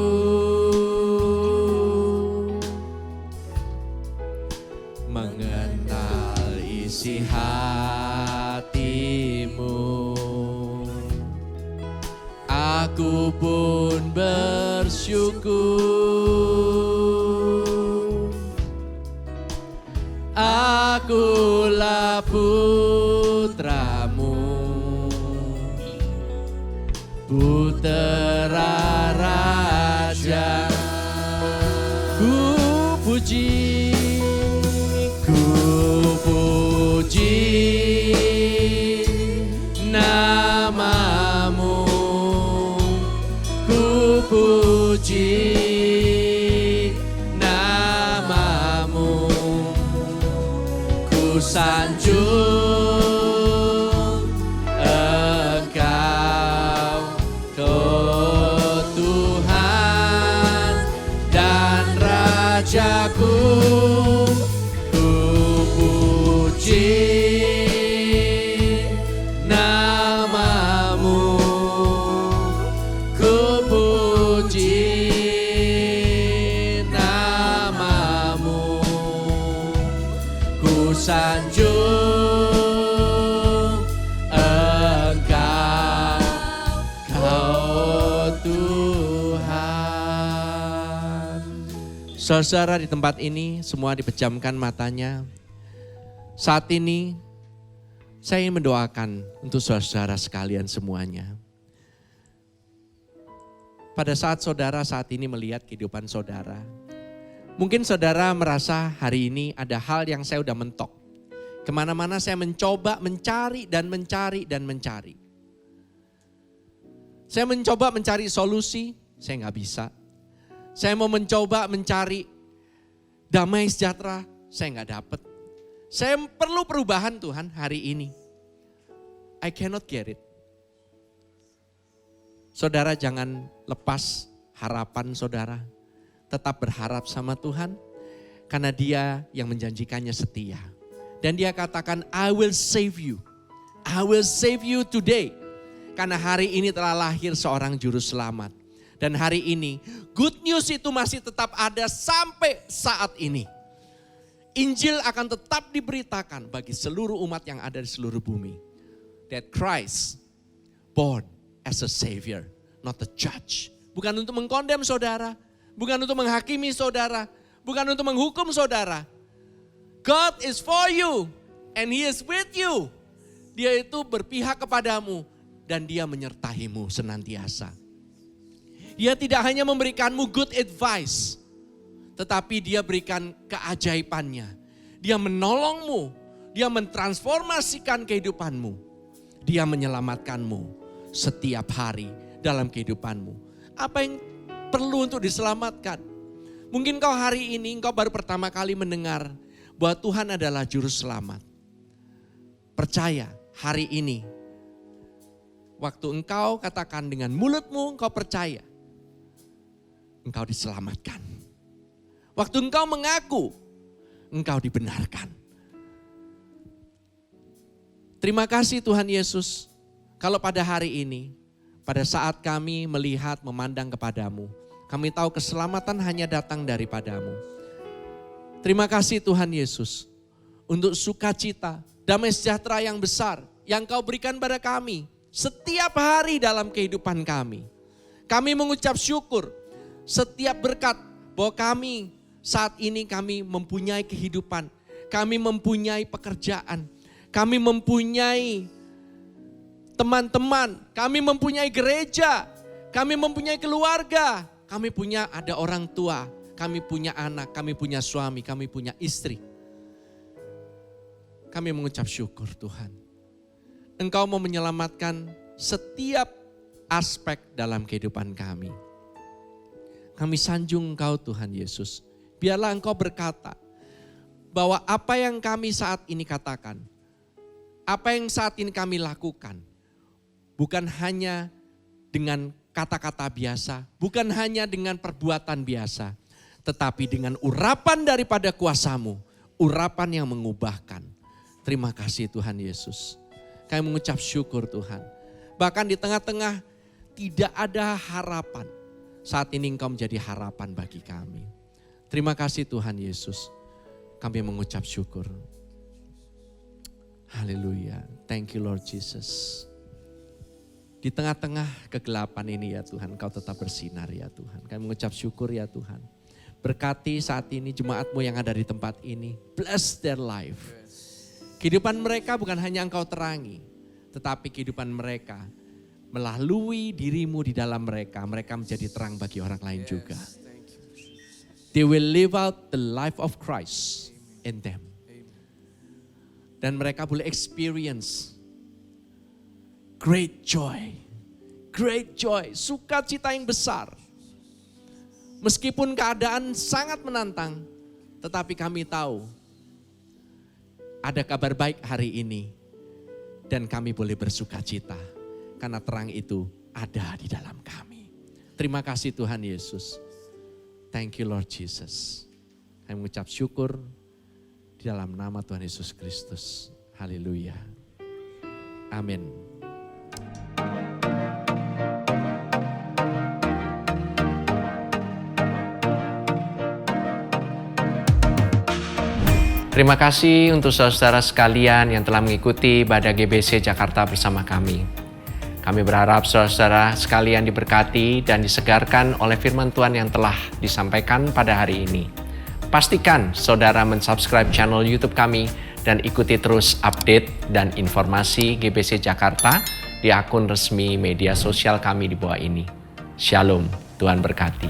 Mengenal isi hatimu, aku pun bersyukur. Akulah putramu, putra raja. Ku puji, namamu, ku puji namamu, ku sanjung Engkau, Saudara di tempat ini semua dipejamkan matanya. Saat ini saya ingin mendoakan untuk saudara sekalian semuanya. Pada saat saudara saat ini melihat kehidupan saudara, mungkin saudara merasa hari ini ada hal yang saya udah mentok. Kemana-mana saya mencoba mencari dan mencari dan mencari. Saya mencoba mencari solusi, saya nggak bisa. Saya mau mencoba mencari damai sejahtera, saya nggak dapat. Saya perlu perubahan Tuhan hari ini. I cannot get it. Saudara jangan lepas harapan saudara. Tetap berharap sama Tuhan. Karena Dia yang menjanjikannya setia. Dan Dia katakan, I will save you. I will save you today. Karena hari ini telah lahir seorang juru selamat. Dan hari ini good news itu masih tetap ada sampai saat ini. Injil akan tetap diberitakan bagi seluruh umat yang ada di seluruh bumi. That Christ born as a savior, not a judge. Bukan untuk mengkondem saudara, bukan untuk menghakimi saudara, bukan untuk menghukum saudara. God is for you and He is with you. Dia itu berpihak kepadamu dan Dia menyertaimu senantiasa. Dia tidak hanya memberikanmu good advice, tetapi Dia berikan keajaibannya. Dia menolongmu, Dia mentransformasikan kehidupanmu. Dia menyelamatkanmu setiap hari dalam kehidupanmu. Apa yang perlu untuk diselamatkan? Mungkin kau hari ini, engkau baru pertama kali mendengar bahwa Tuhan adalah juru selamat. Percaya hari ini, waktu engkau katakan dengan mulutmu, engkau percaya, engkau diselamatkan. Waktu engkau mengaku, engkau dibenarkan. Terima kasih Tuhan Yesus, kalau pada hari ini, pada saat kami melihat, memandang kepadamu, kami tahu keselamatan hanya datang daripadamu. Terima kasih Tuhan Yesus, untuk sukacita, damai sejahtera yang besar, yang kau berikan pada kami, setiap hari dalam kehidupan kami. Kami mengucap syukur, setiap berkat bahwa kami saat ini kami mempunyai kehidupan, kami mempunyai pekerjaan, kami mempunyai teman-teman, kami mempunyai gereja, kami mempunyai keluarga, kami punya ada orang tua, kami punya anak, kami punya suami, kami punya istri. Kami mengucap syukur Tuhan. Engkau mau menyelamatkan setiap aspek dalam kehidupan kami. Kami sanjung Engkau Tuhan Yesus. Biarlah Engkau berkata bahwa apa yang kami saat ini katakan, apa yang saat ini kami lakukan, bukan hanya dengan kata-kata biasa, bukan hanya dengan perbuatan biasa, tetapi dengan urapan daripada kuasa-Mu, urapan yang mengubahkan. Terima kasih Tuhan Yesus. Kami mengucap syukur Tuhan. Bahkan di tengah-tengah tidak ada harapan, saat ini Engkau menjadi harapan bagi kami. Terima kasih Tuhan Yesus. Kami mengucap syukur. Haleluya. Thank you Lord Jesus. Di tengah-tengah kegelapan ini ya Tuhan, Engkau tetap bersinar ya Tuhan. Kami mengucap syukur ya Tuhan. Berkati saat ini jemaat-Mu yang ada di tempat ini. Bless their life. Kehidupan mereka bukan hanya Engkau terangi, tetapi kehidupan mereka melalui diri-Mu di dalam mereka. Mereka menjadi terang bagi orang lain juga. They will live out the life of Christ in them. Dan mereka boleh experience great joy, sukacita yang besar. Meskipun keadaan sangat menantang, tetapi kami tahu ada kabar baik hari ini. Dan kami boleh bersukacita karena terang itu ada di dalam kami. Terima kasih Tuhan Yesus. Thank you Lord Jesus. Kami mengucap syukur di dalam nama Tuhan Yesus Kristus. Haleluya. Amin. Terima kasih untuk saudara sekalian yang telah mengikuti ibadah GBC Jakarta bersama kami. Kami berharap saudara-saudara sekalian diberkati dan disegarkan oleh firman Tuhan yang telah disampaikan pada hari ini. Pastikan saudara mensubscribe channel YouTube kami dan ikuti terus update dan informasi GBC Jakarta di akun resmi media sosial kami di bawah ini. Shalom, Tuhan berkati.